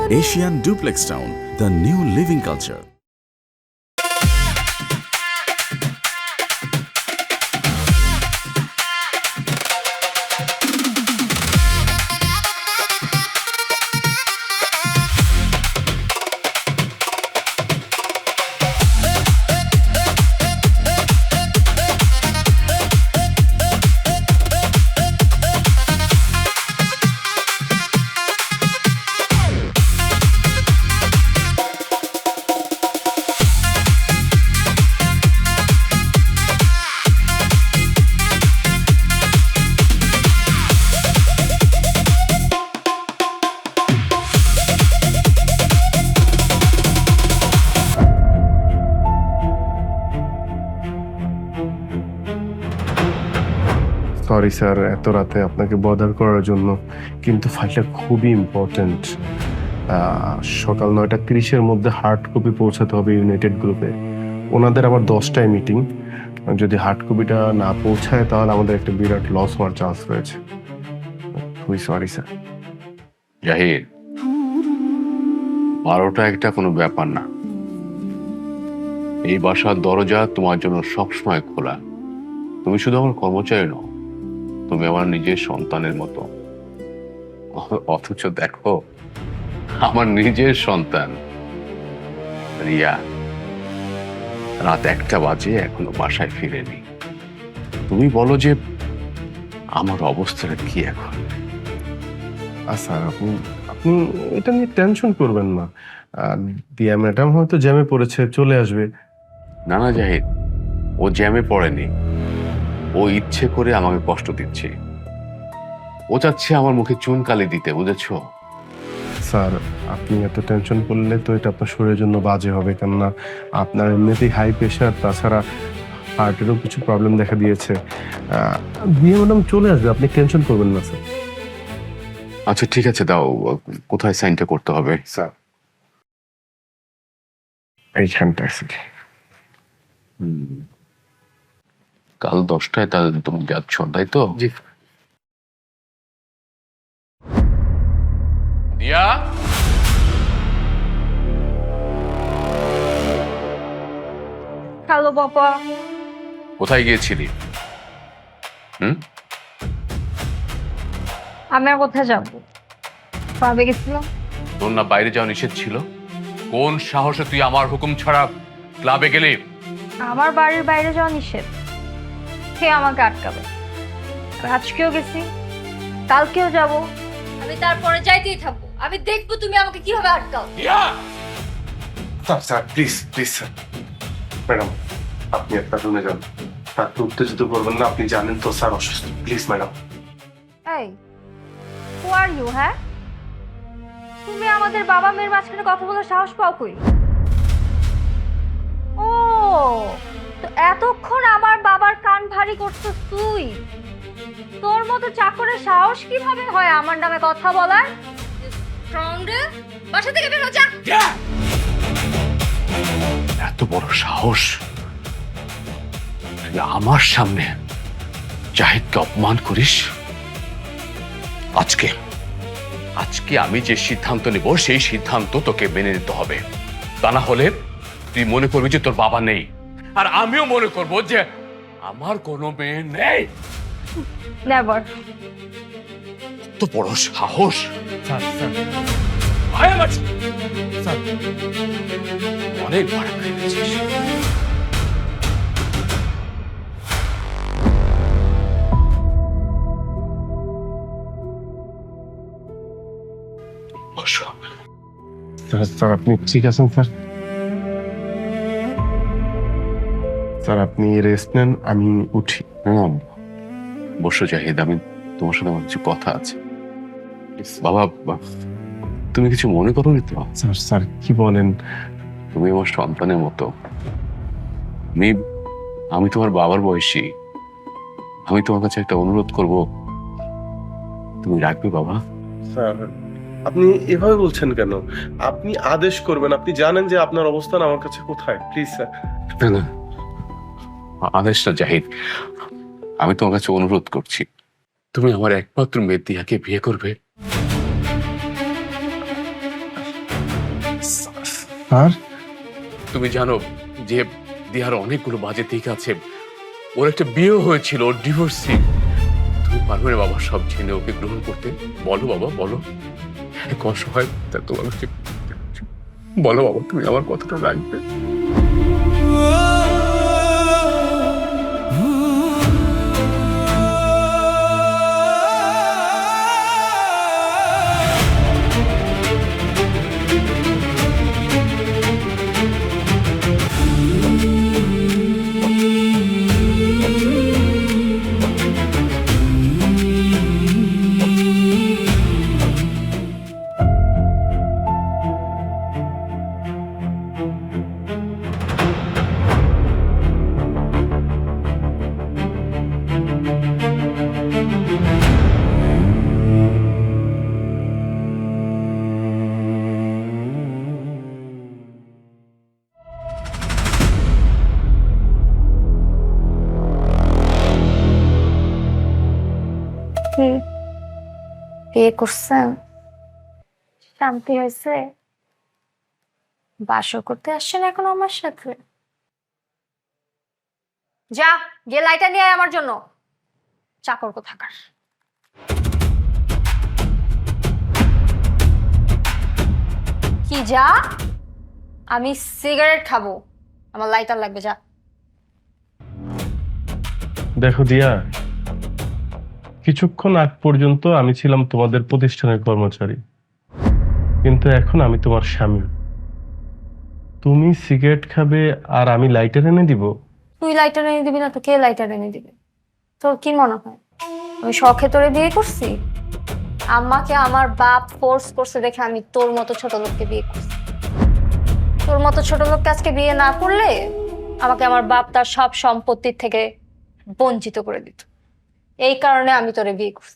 Asian Duplex Town, the new living culture. Sorry sir, এত রাতে আপনাকে বদার করার জন্য, কিন্তু ফাইলটা খুবই ইম্পর্টেন্ট। সকাল 9:30-এর মধ্যে হার্ড কপি পৌঁছাতে হবে ইউনাইটেড গ্রুপে। ওনাদের আবার 10টায় মিটিং। যদি হার্ড কপিটা না পৌঁছায় তাহলে আমাদের একটা বিরাট লস হওয়ার চান্স রয়েছে। খুবই সরি স্যার। জাহিদ, 12টা একটা কোনো ব্যাপার না। এই বাসার দরজা তোমার জন্য সবসময় খোলা। তুমি শুধু আমার কর্মচারী নও, তুমি আমার নিজের সন্তানের মতো। অথচ দেখো, আমার নিজের সন্তান রিয়া রাত 1টা বাজে এখনো বাসায় ফিরেনি। তুমি বলো যে আমার অবস্থাটা কি এখন? স্যার, আপনি আপনি এটা নিয়ে টেনশন করবেন না। দিয়া ম্যাডাম হয়তো জ্যামে পড়েছে, চলে আসবে। না না জাহিদ, ও জ্যামে পড়েনি। ও ইচ্ছে করে আমাকে কষ্ট দিচ্ছে। ও চাচ্ছে আমার মুখে চুন কালি দিতে, বুঝেছো? স্যার, আপনি এত টেনশন করলে তো এটা আপনার শরীরের জন্য বাজে হবে, কেননা আপনার এমনিতেই হাই প্রেশার, তাছাড়া হার্টেরও কিছু প্রবলেম দেখা দিয়েছে। দিয়ে ম্যাডাম চলে আসবে, আপনি টেনশন করবেন না স্যার। আচ্ছা ঠিক আছে, দাও। কোথায় সাইনটা করতে হবে? স্যার, এইখানটা স্যার। কাল 10টায় তাহলে তুমি যাচ্ছ, তাই তো? জি। দিয়া, হ্যালো বাবা। কোথায় গিয়েছিলি? আমি আর কোথায় যাবো? পাবে গেছিলাম। তোর না বাইরে যাওয়া নিষেধ ছিল? কোন সাহসে তুই আমার হুকুম ছাড়া ক্লাবে গেলি? আমার বাড়ির বাইরে যাওয়া নিষেধ, কে আমাকে আটকাবে? আর আজকেও গেছি, কালকেও যাব, আমি তারপরে যাইতেই থাকবো। আমি দেখবো তুমি আমাকে কিভাবে আটকাও। Sir sir, please please sir. Madam, আপনি আপনার রুমে যান। আপনি উত্তেজিত করবেন না, আপনি জানেন তো স্যার অসুস্থ। Please madam. এই, হু আর ইউ? হ্যাঁ, তুমি আমাদের বাবা মেয়ের মাঝখানে কথা বলার সাহস পাও কই? ও, তো এতক্ষণ আমার বাবার কান ভারী করছো তুই? তোর মতো চাকরের সাহস কিভাবে হয় আমার নামে কথা বলার? বাসা থেকে বের হো, যা। এত বড় সাহস! তুই আমার সামনে জাহিদকে অপমান করিস? আজকে আজকে আমি যে সিদ্ধান্ত নেব সেই সিদ্ধান্ত তোকে মেনে নিতে হবে। তা না হলে তুই মনে করবি যে তোর বাবা নেই, আর আমিও মনে করব যে আমার কোনো মেয়ে নেই। নেভার। এত বড় সাহস! স্যার স্যার আয় আমার স্যার। অনেক বড় ফেলেছিস। স্যার, আপনি ঠিক আছেন স্যার? স্যার, আপনি রেস্ট নেন, আমি উঠি। বসো জাহিদ, আমি তোমার সাথে আমার কিছু কথা আছে। বাবা, তুমি কিছু মনে করো নি তো? স্যার স্যার, কি বলেন? তুমি আমার সন্তানের মতো। আমি তোমার বাবার বয়সী। আমি তোমার কাছে একটা অনুরোধ করব, তুমি রাখবে বাবা? স্যার, আপনি এভাবে বলছেন কেন? আপনি আদেশ করবেন, আপনি জানেন যে আপনার অবস্থান আমার কাছে কোথায়। Please sir. না না, আদেশ না জাহিদ, আমি তোমার কাছে অনুরোধ করছি, তুমি আমার একমাত্র মেয়ে দিয়াকে বিয়ে করবে। আর তুমি জানো যে দিহার অনেকগুলো বাজে দিক আছে, ওর একটা বিয়ে হয়েছিল, ওর ডিভোর্সি। তুমি পারবে না বাবা সব জেনে ওকে গ্রহণ করতে? বলো বাবা, বলো। কষ্ট হয় তা তোমার বলো বাবা, তুমি আমার কথাটা রাখবে। বিয়ে করছেন? শান্তি হয়েছে? বাসর করতে আসছেন এখন আমার সাথে? যা গিয়ে লাইটার নিয়ে আয় আমার জন্য, চাকর কোথাকার। কি যা? আমি সিগারেট খাবো, আমার লাইটার লাগবে, যা। দেখো দিয়া, কিছুক্ষণ আগ পর্যন্ত আমি ছিলাম তোমাদের প্রতিষ্ঠানের কর্মচারী, কিন্তু এখন আমি তোমার স্বামী। তুমি সিগারেট খাবে আর আমি লাইটার এনে দিব? তুই লাইটার এনে দিবি না তো কে লাইটার এনে দিবে? তোর কি মনে হয় আমি শখে তোরে বিয়ে করছি? আমাকে আমার বাপ ফোর্স করছে দেখে আমি তোর মতো ছোট লোককে বিয়ে করছি। তোর মতো ছোট লোককে আজকে বিয়ে না করলে আমাকে আমার বাপ তার সব সম্পত্তির থেকে বঞ্চিত করে দিত। এই কারণে আমি তোরে বিয়ে করছি।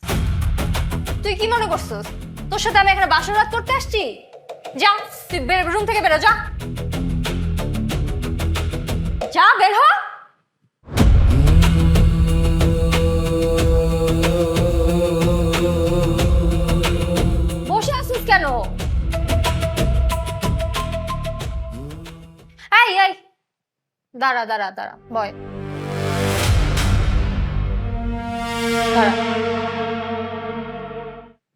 তুই কি মনে করছিস তোর সাথে আমি এখানে বাসর রাত করতে আসছি? যা, তুই রুম থেকে বেরো, যা যা, বের হ। বসে আসিস কেন? এই এই দাঁড়া দাঁড়া দাঁড়া, বয়, দাঁড়া।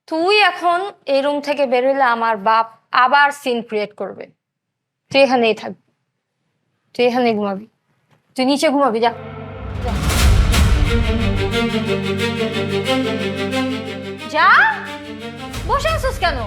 তুই এখন এই রুম থেকে বেরোলে আমার বাপ আবার সিন ক্রিয়েট করবে। তুই এখানেই থাকবি, তুই এখানেই ঘুমাবি, তুই নিচে ঘুমাবি, যা যা। যা, বসে আছিস কেন?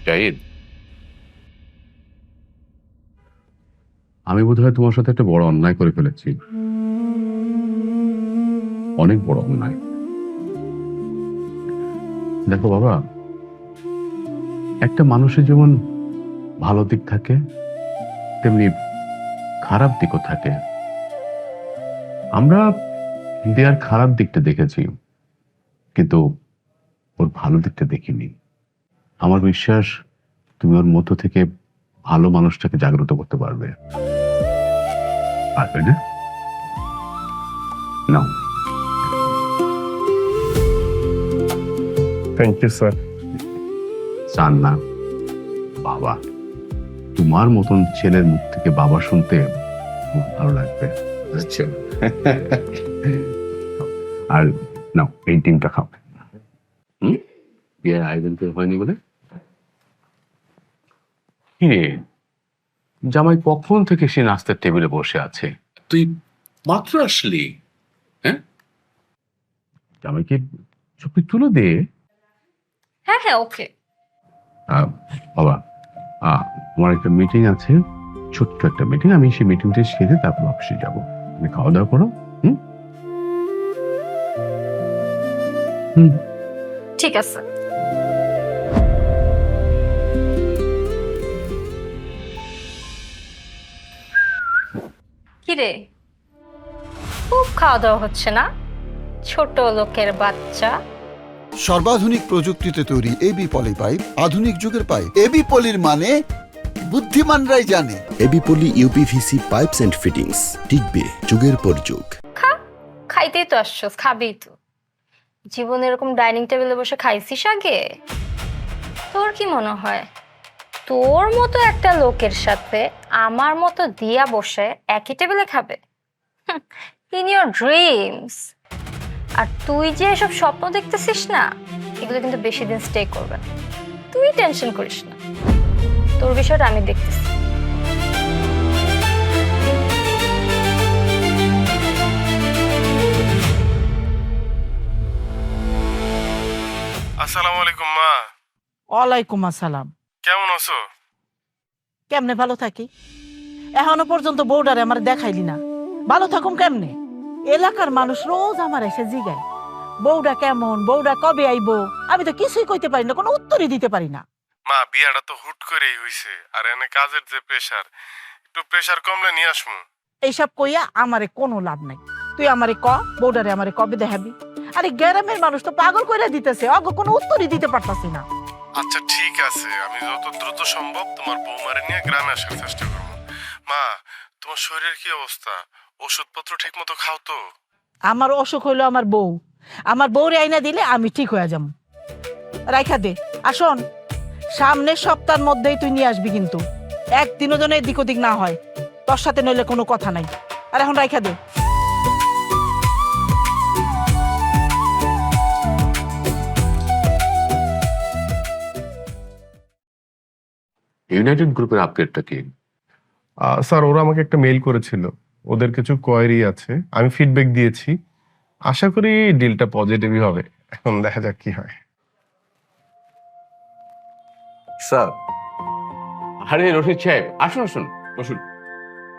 জাহিদ, আমি বোধহয় তোমার সাথে একটা বড় অন্যায় করে ফেলেছি, অনেক বড় অন্যায়। দেখো বাবা, একটা মানুষের যেমন ভালো দিক থাকে তেমনি খারাপ দিকও থাকে। আমরা দেয়ার খারাপ দিকটা দেখেছি, কিন্তু ওর ভালো দিকটা দেখিনি। আমার বিশ্বাস তুমি ওর মধ্য থেকে ভালো মানুষটাকে জাগ্রত করতে পারবে। পারবে না? নাও। Thank you sir. চান না বাবা, তোমার মতন ছেলের মুখ থেকে বাবা শুনতে খুব ভালো লাগবে। আচ্ছা, আর নাও এই ডিমটা খাও। বিয়ের আয়োজন তো হয়নি বলে? কি রে, জামাই কখন থেকে সে নাস্তার টেবিলে বসে আছে, তুই মাত্র আসলি। হ্যাঁ, জামাইকে চোখে তুলে দে। হ্যাঁ হ্যাঁ, ওকে। বাবা, আমার একটা মিটিং আছে, ছোট্ট একটা মিটিং। আমি সেই মিটিংটা সেরে তারপর অফিসে যাবো। তুমি খাওয়া দাওয়া করো। ঠিক আছে। কিরে, খুব খাওয়া দাওয়া হচ্ছে না, ছোট লোকের বাচ্চা? সর্বাধুনিক প্রযুক্তিতে তৈরি এবি পলি পাইপ আধুনিক যুগের পাইপ। এবি পলির মানে বুদ্ধিমানরাই জানে। AB Poly UPVC pipes and fittings, টিকবে যুগের পর যুগ। খা, খাইতেই তো আসছস, খাবেই তো। জীবনে এরকম ডাইনিং টেবিলে বসে খাইছিস আগে? তোর কি মনে হয় তোর মতো একটা লোকের সাথে আমার মতো দিয়া বসে একই টেবিলে খাবে? In your dreams. আর তুই যে এসব স্বপ্ন দেখতেছিস না, এগুলো কিন্তু বেশি দিন স্টে করবে না। তুই টেনশন করিস না, তোর বিষয়টা আমি দেখতেছি। আসসালামু আলাইকুম মা। ওয়ালাইকুম আসসালাম। কেমন আছো? কেমনে ভালো থাকি? এখনো পর্যন্ত বউডারে আমার দেখাইলি না। ভালো থাকুম কেমনে? এলাকার মানুষ রোজ আমার এসে জিগায় বউডা কেমন, বউডা কবে আইবো। আমি তো কিছুই কইতে পারি না, কোনো উত্তরই দিতে পারি না। মা, বিয়াটা তো হুট করেই হইছে, আর এনে কাজের যে প্রেসার, একটু প্রেসার কমলে নিয়ে আসমু। এইসব কইয়া আমারে কোনো লাভ নাই। তুই আমারে ক, বউডারে আমারে কবে দেখাবি? আরে গ্রামের মানুষ তো পাগল কইরা দিতেছে, অগ কোনো উত্তরই দিতে পারতাছি না। আচ্ছা ঠিক আছে, আমি যত দ্রুত সম্ভব তোমার বৌমারে নিয়ে গ্রামে আসার চেষ্টা করবো। মা, তোমার শরীরের কি অবস্থা? ওষুধপত্র ঠিক মতো খাও তো? আমার অসুখ হইলো আমার বউ, আমার বউরে আইনা দিলে আমি ঠিক হয়ে যাব। রাইখা দে। আর শোন, সামনের সপ্তাহের মধ্যেই তুই নিয়ে আসবি, কিন্তু একদিনও যেন এদিক ওদিক না হয়। তোর সাথে নইলে কোনো কথা নাই। আর এখন রাইখা দে। ইউনাইটেড গ্রুপের আপডেটটা কি? স্যার, ওরা আমাকে একটা মেইল করেছিল, ওদের কিছু কোয়ারি আছে, আমি ফিডব্যাক দিয়েছি। আশা করি ডিলটা পজিটিভই হবে। এখন দেখা যাক কি হয়। স্যার, আরে রশিদ সাহেব, আসুন আসুন, বসুন।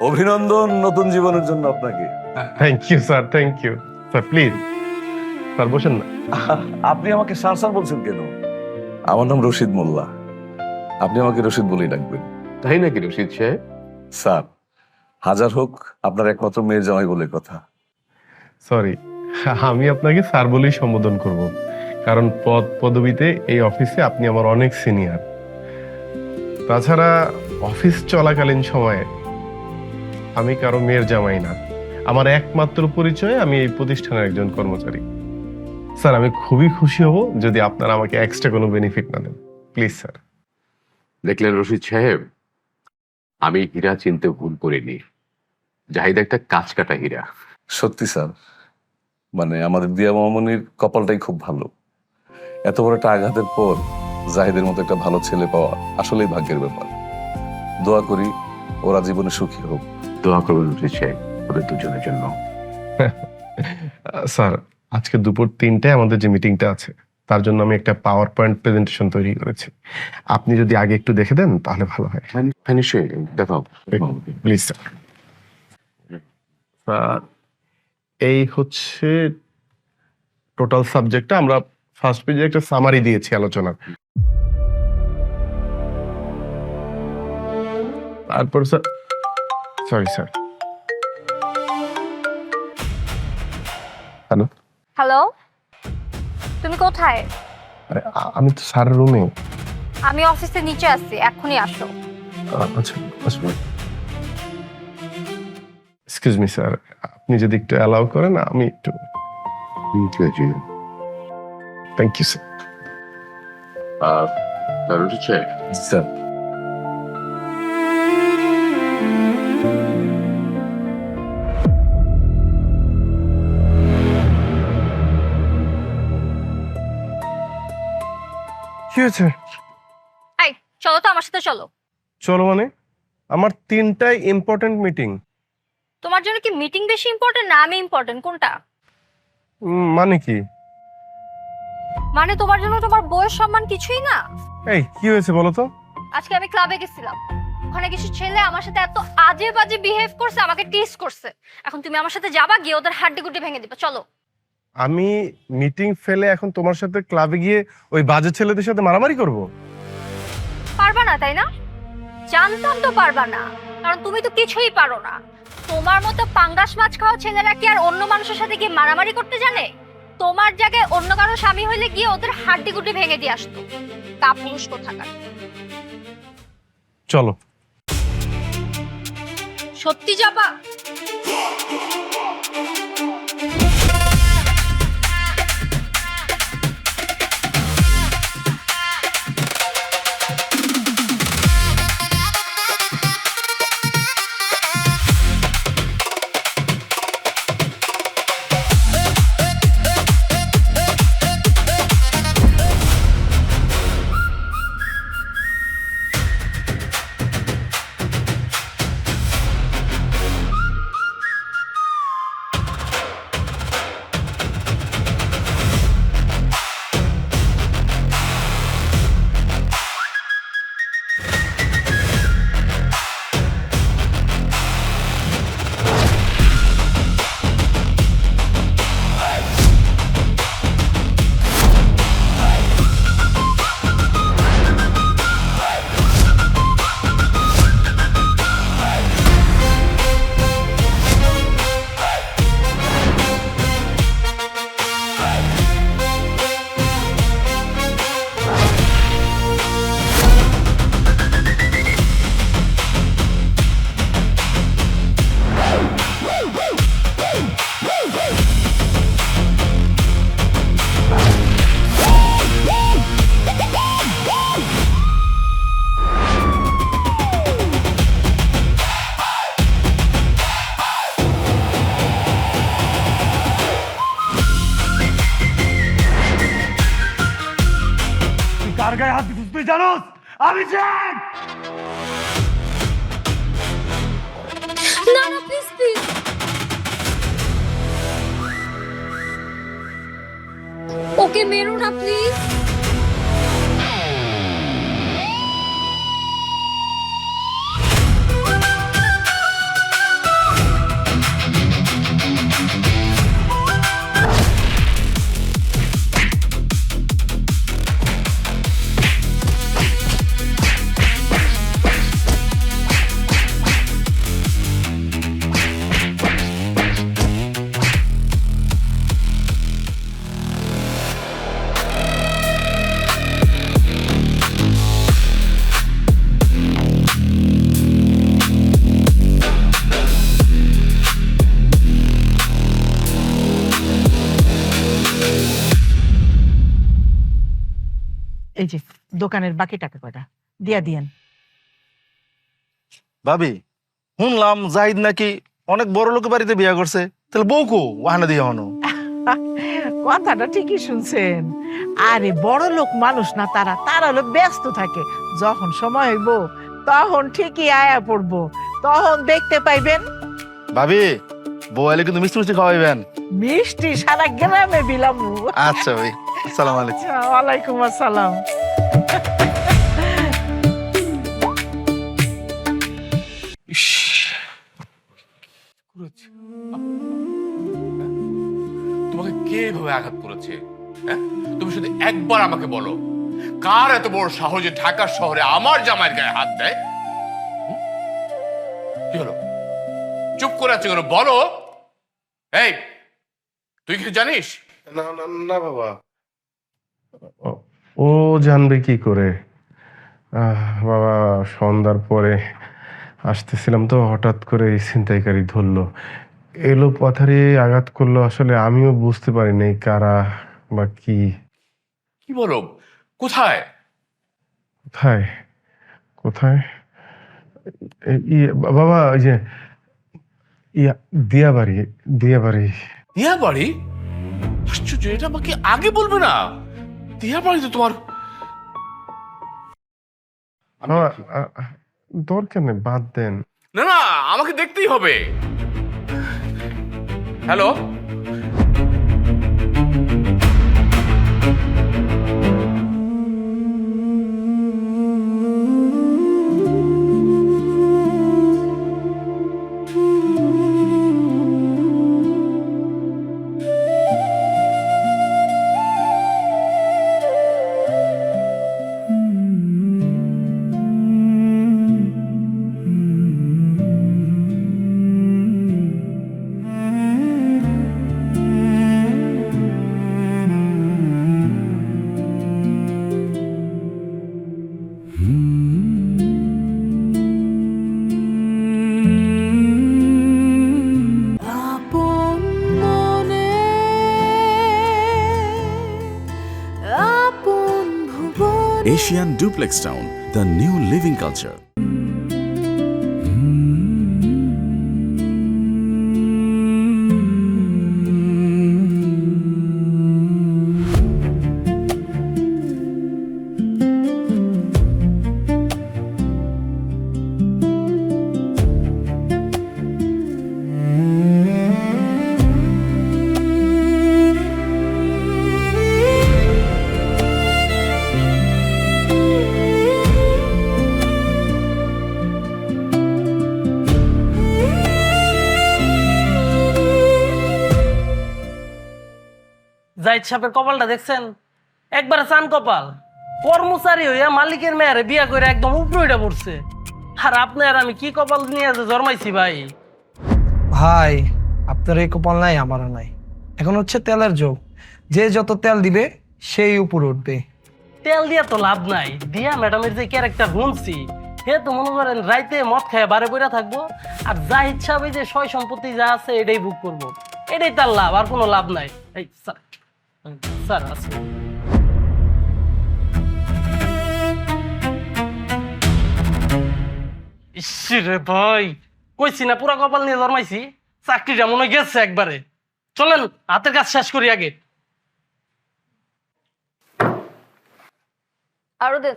অভিনন্দন নতুন জীবনের জন্য আপনাকে। Thank you sir, thank you sir. Please sir বসেন না। আপনি আমাকে স্যার স্যার বলছেন কেন? আমার নাম রশিদ মোল্লা, আপনি আমাকে রশিদ বলেই ডাকবেন। তাই নাকি রশিদ সাহেব? স্যার, হাজার হোক আপনার একমাত্র মেয়ের জামাই বলে কথা। সরি, আমি আপনাকে স্যার বলেই সম্বোধন করব, কারণ পদ পদবিতে এই অফিসে আপনি আমার অনেক সিনিয়র। তাছাড়া অফিস চলাকালীন সময়ে আমি কারো মেয়ের জামাই না, আমার একমাত্র পরিচয় আমি এই প্রতিষ্ঠানের একজন কর্মচারী। স্যার, আমি খুবই খুশি হব যদি আপনারা আমাকে এক্সট্রা কোনো বেনিফিট না দেন, প্লিজ স্যার। দেখলেন রশিদ সাহেব, আমি হীরা চিনতে ভুল করিনি। জাহিদ একটা কাজ কাটা হীরা। সত্যি স্যার, মানে আমাদের দিয়া মামনির কপালটাই খুব ভালো। এত বড় একটা আঘাতের পর জাহিদের মতো একটা ভালো ছেলে পাওয়া আসলেই ভাগ্যের ব্যাপার। দোয়া করি ওরা জীবনে সুখী হোক। দোয়া করবেন রশিদ সাহেব ওদের দুজনের জন্য। স্যার, আজকে দুপুর 3টায় আমাদের যে মিটিংটা আছে, তার জন্য আমি একটা পাওয়ার পয়েন্ট প্রেজেন্টেশন তৈরি করেছি। আপনি যদি আগে একটু দেখে দেন তাহলে ভালো হয়। নিশ্চয়ই, দেখাও প্লিজ স্যার। স্যার, এই হচ্ছে টোটাল সাবজেক্টটা। আমরা ফার্স্ট পেজে একটা সামারি দিয়েছি আলোচনার। তারপর sir, sorry sir. Hello hello, তুমি কোথায়? আমি তো স্যারের রুমে। আমি অফিসের নিচে আছি, এখনই আসো। আচ্ছা, এক্সকিউজ মি স্যার, আপনি যদি একটু অ্যালাউ করেন আমি একটু। ঠিক আছে। Thank you sir. রশিদ সাহেব, স্যার, কি হয়েছে? এই চলো তো আমার সাথে, চলো। চলো মানে? আমার 3টায় ইম্পর্টেন্ট মিটিং। তোমার জন্য কি মিটিং বেশি ইম্পর্টেন্ট না আমি ইম্পর্টেন্ট, কোনটা? মানে কি? মানে তোমার জন্য তোমার বয়স সম্মান কিছুই না? এই কি হয়েছে বলো তো? আজকে আমি ক্লাবে গেছিলাম, ওখানে কিছু ছেলে আমার সাথে এত আজে বাজে বিহেভ করছে, আমাকে টিজ করছে। এখন তুমি আমার সাথে যাবা, গিয়ে ওদের হাড্ডি গুড্ডি ভেঙে দিবা, চলো। আমি মিটিং ফেলে এখন তোমার সাথে ক্লাবে গিয়ে ওই বাজে ছেলেদের সাথে মারামারি করব? পারবা না তাই না? জানতাম তো পারবা না, কারণ তুমি তো কিছুই পারো না। তোমার মতো পাঙ্গাস মাছ খাওয়া ছেলেরা কি আর অন্য মানুষের সাথে গিয়ে মারামারি করতে জানে? তোমার জায়গায় অন্য কারো স্বামী হইলে গিয়ে ওদের হাড্ডি গুড্ডি ভেঙে দিয়ে আসতো। কাপুরুষ কোথাকার। চলো। সত্যি যাবা? কার গায়ে হাত দিছিস তুই জানোস? আমি জান। না না, প্লিজ প্লিজ। ওকে মেরো না প্লিজ। এই যে দোকানের বাকি টাকা কয়টা দিয়া দিয়েন। ভাবি, শুনলাম জাহিদ নাকি অনেক বড় লোকের বাড়িতে বিয়ে করছে, তাহলে বউ কো ওহানা দিয়ে হনো? কথাটা ঠিকই শুনছেন। আরে বড় লোক মানুষ না তারা, তারা হলো ব্যস্ত থাকে। যখন সময় হইব তখন ঠিকই আয়া পড়বো, তখন দেখতে পাইবেন। ভাবি, বউ এলে কিন্তু মিষ্টি মিষ্টি খাওয়াইবেন। মিষ্টি সারা গ্রামে বিলামু। আচ্ছা ভাই, আসসালামু আলাইকুম। আচ্ছা, ওয়ালাইকুম আসসালাম। তোমাকে কে এভাবে আঘাত করেছে? হ্যাঁ, তুমি শুধু একবার আমাকে বলো, কার এত বড় সাহস যে ঢাকা শহরে আমার জামাইয়ের গায়ে হাত দেয়? কি হলো, চুপ করে আছো কেন? বলো। এই, তুই কি জানিস? না না না বাবা, ও জানবে কি করে? বাবা, সন্ধ্যার পরে আসতেছিলাম তো হঠাৎ করে এই ছিনতাইকারী ধরলো, এলো পাথারে আঘাত করলো। আসলে আমিও বুঝতে পারিনি কারা বা কি। কি বলো? কোথায়? কোথায় কোথায়? বাবা, ওই যে দিয়াবাড়ি। দিয়াবাড়ি দিয়াবাড়ি? আশ্চর্য, এটা আমাকে আগে বলবে না। দিয়াবাড়ি তো তোমার... বাবা, দরকার নেই, বাদ দেন। না না, আমাকে দেখতেই হবে। Hello, Asian Duplex Town, the new living culture. Zahid সাহেবের কপালটা দেখছেন? একবারে চান কপাল। কর্মচারী হইয়া মালিকের মেয়ারে বিয়া করে একদম উপরে উঠে পড়ছে। আর আপনি আর আমি কি কপাল নিয়ে জন্মাইছি ভাই? ভাই আপনার এই কপাল নাই, আমারও নাই। এখন হচ্ছে তেলের যোগ, যে যত তেল দিবে সেই উপরে উঠবে। তেল দিয়া তো লাভ নাই। দিয়া ম্যাডামের যে ক্যারেক্টার শুনছি, হে তো মনে করেন রাইতে মদ খায় বারে বইরা থাকবো, আর জাহিদ সাহেব যে সয় সম্পত্তি যা আছে এটাই বুক করবো। এটাই তার লাভ, আর কোনো লাভ নাই। এই স্যার, স্যার আছে। ইসরে ভাই, কইছি না পুরা কপাল নিয়ে জন্মাইছি। চাকরিটা মনে গেছে একবারে। চলেন হাতের কাজ শেষ করি আগে। আরো দে।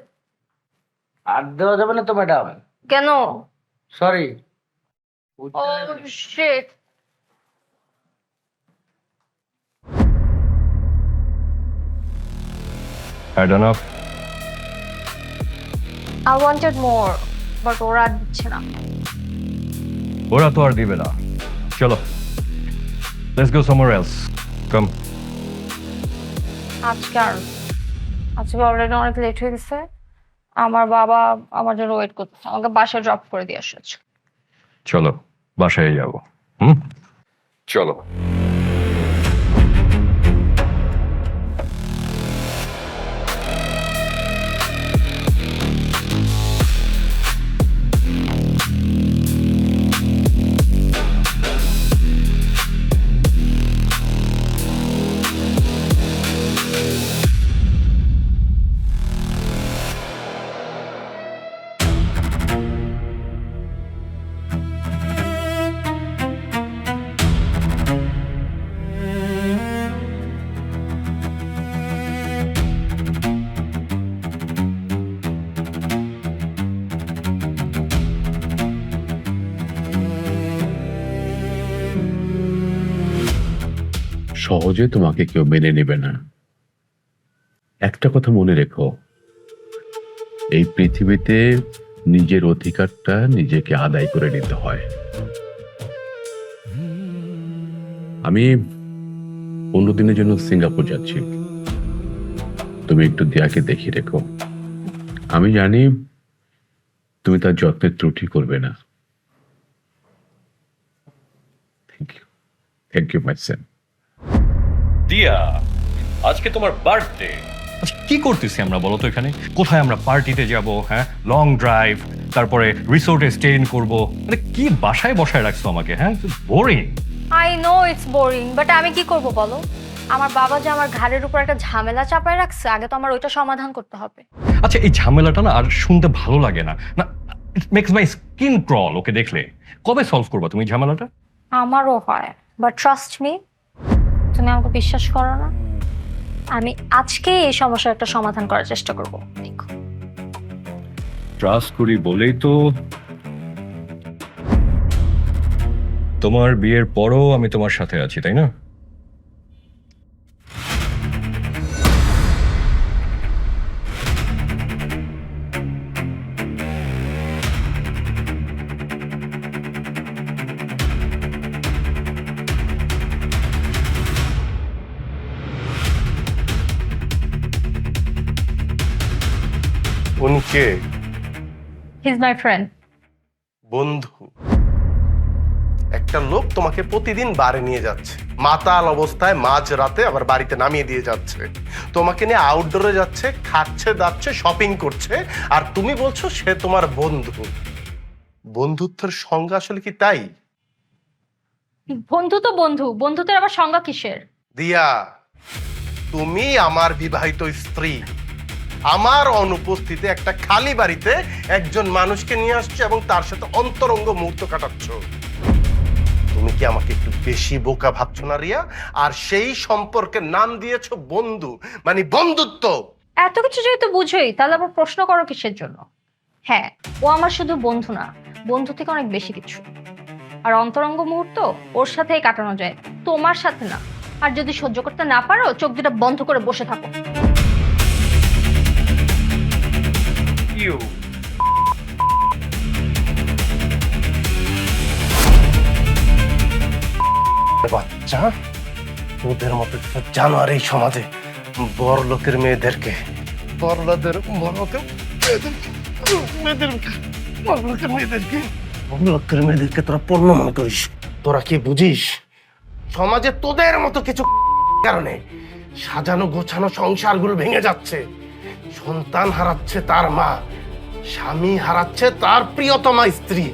আর দেওয়া যাবে না তো ম্যাডাম? কেন? Sorry. Oh shit. Had enough? I wanted more, but ওরা দিচ্ছে না। ওরা তো আর দিবে না। চলো, let's go somewhere else. Come. আজকে অলরেডি অনেক লেট হয়ে গেছে। আমার বাবা আমার জন্য ওয়েট করতেছে, আমাকে বাসায় ড্রপ করে দিয়ে আসছে। চলো বাসায় যাবো। চলো। সহজে তোমাকে কেউ মেনে নেবে না। একটা কথা মনে রেখো, এই পৃথিবীতে নিজের অধিকারটা নিজেকে আদায় করে নিতে হয়। আমি 15 দিনের জন্য সিঙ্গাপুর যাচ্ছি, তুমি একটু দিয়াকে দেখিয়ে রেখো। আমি জানি তুমি তার যত্নের ত্রুটি করবে না। Thank you my son. Diya, আজকে তোমার বার্থডে। আচ্ছা কি করতেছি আমরা বলো তো এখানে? কোথায় আমরা পার্টিতে যাব? হ্যাঁ, লং ড্রাইভ, তারপরে রিসোর্টে স্টে ইন করবো। মানে কি বাসায় বসায় রাখছো আমাকে? হ্যাঁ, boring. I know it's boring, but আমি কি করব বলো? আমার বাবা যে আমার ঘাড়ের উপর একটা ঝামেলা চাপায় রাখছে, আগে তো আমার ওইটা সমাধান করতে হবে। আচ্ছা এই ঝামেলাটা না আর শুনতে ভালো লাগে না। না, it makes my skin crawl okay দেখলে। কবে সলভ করবা তুমি ঝামেলাটা? আমারও হয়, বাট ট্রাস্ট মি, তুমি আমাকে বিশ্বাস করো না? আমি আজকে এই সমস্যার একটা সমাধান করার চেষ্টা করব। দেখো, ট্রাস্ট করি বলেই তো তোমার বিয়ের পরও আমি তোমার সাথে আছি, তাই না? উনি কে? He is my friend. বন্ধু? একটা লোক তোমাকে প্রতিদিন বারে নিয়ে যাচ্ছে, মাতাল অবস্থায় মাঝ রাতে আবার বাড়িতে নামিয়ে দিয়ে যাচ্ছে, তোমাকে নিয়ে আউটডোরে যাচ্ছে, খাচ্ছে দাচ্ছে, শপিং করছে, আর তুমি বলছো সে তোমার বন্ধু। বন্ধুত্বের সংজ্ঞা আসলে কি তাই? বন্ধু তো বন্ধু, বন্ধুত্বের আবার সংজ্ঞা কিসের? দিয়া, তুমি আমার বিবাহিত স্ত্রী, আমার অনুপস্থিতিতে একটা খালি বাড়িতে একজন মানুষকে নিয়ে আসছো এবং তার সাথে অন্তরঙ্গ মুহূর্ত কাটাচ্ছ। তুমি কি আমাকে একটু বেশি বোকা ভাবছো না রিয়া? আর সেই সম্পর্কের নাম দিয়েছো বন্ধু, মানে বন্ধুত্ব। এত কিছু যেহেতু বুঝোই, তাহলে আবার প্রশ্ন করো কিসের জন্য? হ্যাঁ, ও আমার শুধু বন্ধু না, বন্ধু থেকে অনেক বেশি কিছু। আর অন্তরঙ্গ মুহূর্ত ওর সাথেই কাটানো যায়, তোমার সাথে না। আর যদি সহ্য করতে না পারো, চোখ দুটো বন্ধ করে বসে থাকো। বাচ্চা, তোদের মতো জানো আর এই সমাজে বড় লোকের মেয়েদেরকে, বড় লোকের মেয়েদেরকে তোরা পণ্য মনে করিস। তোরা কি বুঝিস? সমাজে তোদের মতো কিছু কারণে সাজানো গোছানো সংসারগুলো ভেঙে যাচ্ছে। সন্তান হারাচ্ছে তার মা, স্বামী হারাচ্ছে তার প্রিয়তমা স্ত্রী।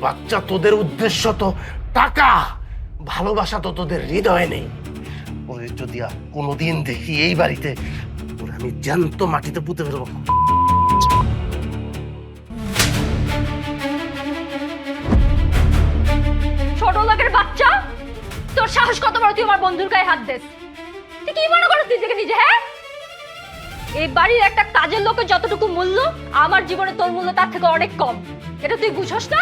বাচ্চা, তোদের উদ্দেশ্য তো টাকা, ভালোবাসা তো তোদের হৃদয়ে নেই। ওরে যদি আর কোনোদিন দেখি এই বাড়িতে, ওরে আমি জ্যান্ত মাটিতে পুঁতে ফেলবো। ছোট লোকের বাচ্চা, তোর সাহস কত বড়, তুই আমার বন্ধুর গায়ে হাত দিস? তুই কি মনে করছিস নিজেকে নিজে? হ্যাঁ, এই বাড়ির একটা কাজের লোকের যতটুকু মূল্য, আমার জীবনে তোর মূল্য তার থেকে অনেক কম। এটা তুই বুঝছস না?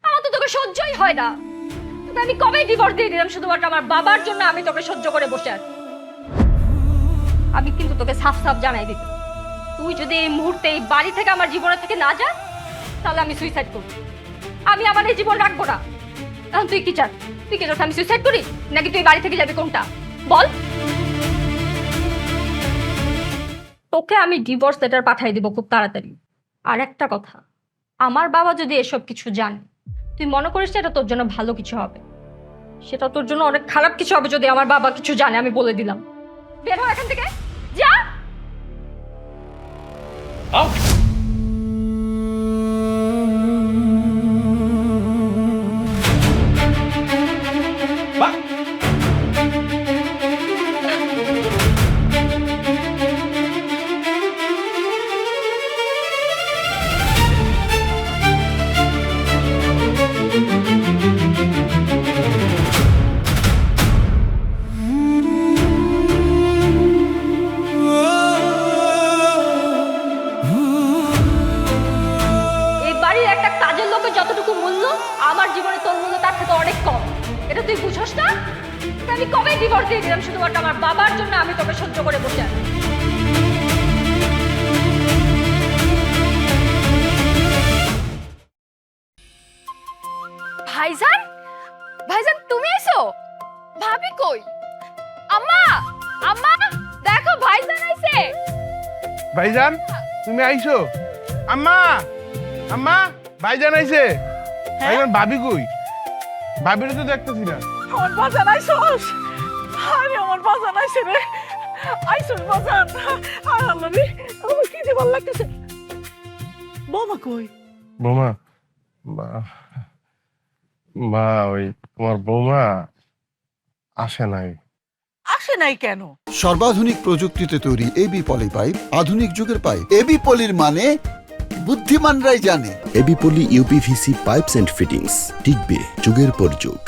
আমার তো তোকে সহ্যই হয় না। তোকে আমি কবেই ডিভোর্স দিয়ে দিলাম শুধুমাত্র আমার বাবার জন্য। আমি তোকে সহ্য করে বসে আছি। আমি কিন্তু তোকে সাফ সাফ জানাই দিতে, তুই যদি এই মুহূর্তে এই বাড়ি থেকে আমার জীবনের থেকে না যাস, তাহলে আমি সুইসাইড করব। আমি আমার এই জীবন রাখবো না। এখন তুই কি চাস? তুই কি চাস আমি সুইসাইড করি, নাকি তুই বাড়ি থেকে যাবি? কোনটা বল? তোকে আমি ডিভোর্স লেটার পাঠিয়ে দিব খুব তাড়াতাড়ি। আর একটা কথা, আমার বাবা যদি এসব কিছু জানে, তুই মনে করিস এটা তোর জন্য ভালো কিছু হবে? সেটা তোর জন্য অনেক খারাপ কিছু হবে যদি আমার বাবা কিছু জানে। আমি বলে দিলাম, বের হ এখান থেকে, যা। যতটুকু মূল্য, আমার জীবনে তোর মূল্য তার থেকে অনেক কম। এটা তুই বুঝছস না? আমি কবে ডিভোর্স দিয়ে দিলাম শুধুমাত্র আমার বাবার জন্য। আমি তোকে সহ্য করে বসে আছি। ভাইজান, ভাইজান তুমি এসো? ভাবি কই? আম্মা, আম্মা দেখো ভাইজান আইছে। ভাইজান তুমি আইছো? আম্মা, আম্মা ভাইজান আইছে। ভাইজান ভাবি কই? ভাবিরে তো দেখতেছি না। আমার বাজান আইছস? আরে আমার বাজান আইছে রে। আইছস বাজান? আর আল্লাহ রে, আমার কি যে ভালো লাগতেছে। বৌমা কই? বৌমা, মা ওই তোমার বৌমা আসে নাই। আসে নাই কেন? সর্বাধুনিক প্রযুক্তিতে তৈরি এবি পলি পাইপ, আধুনিক যুগের পাইপ। এবি পলির মানে বুদ্ধিমানরাই জানে। AB Poly UPVC pipes and fittings, টিকবে যুগের পর যুগ।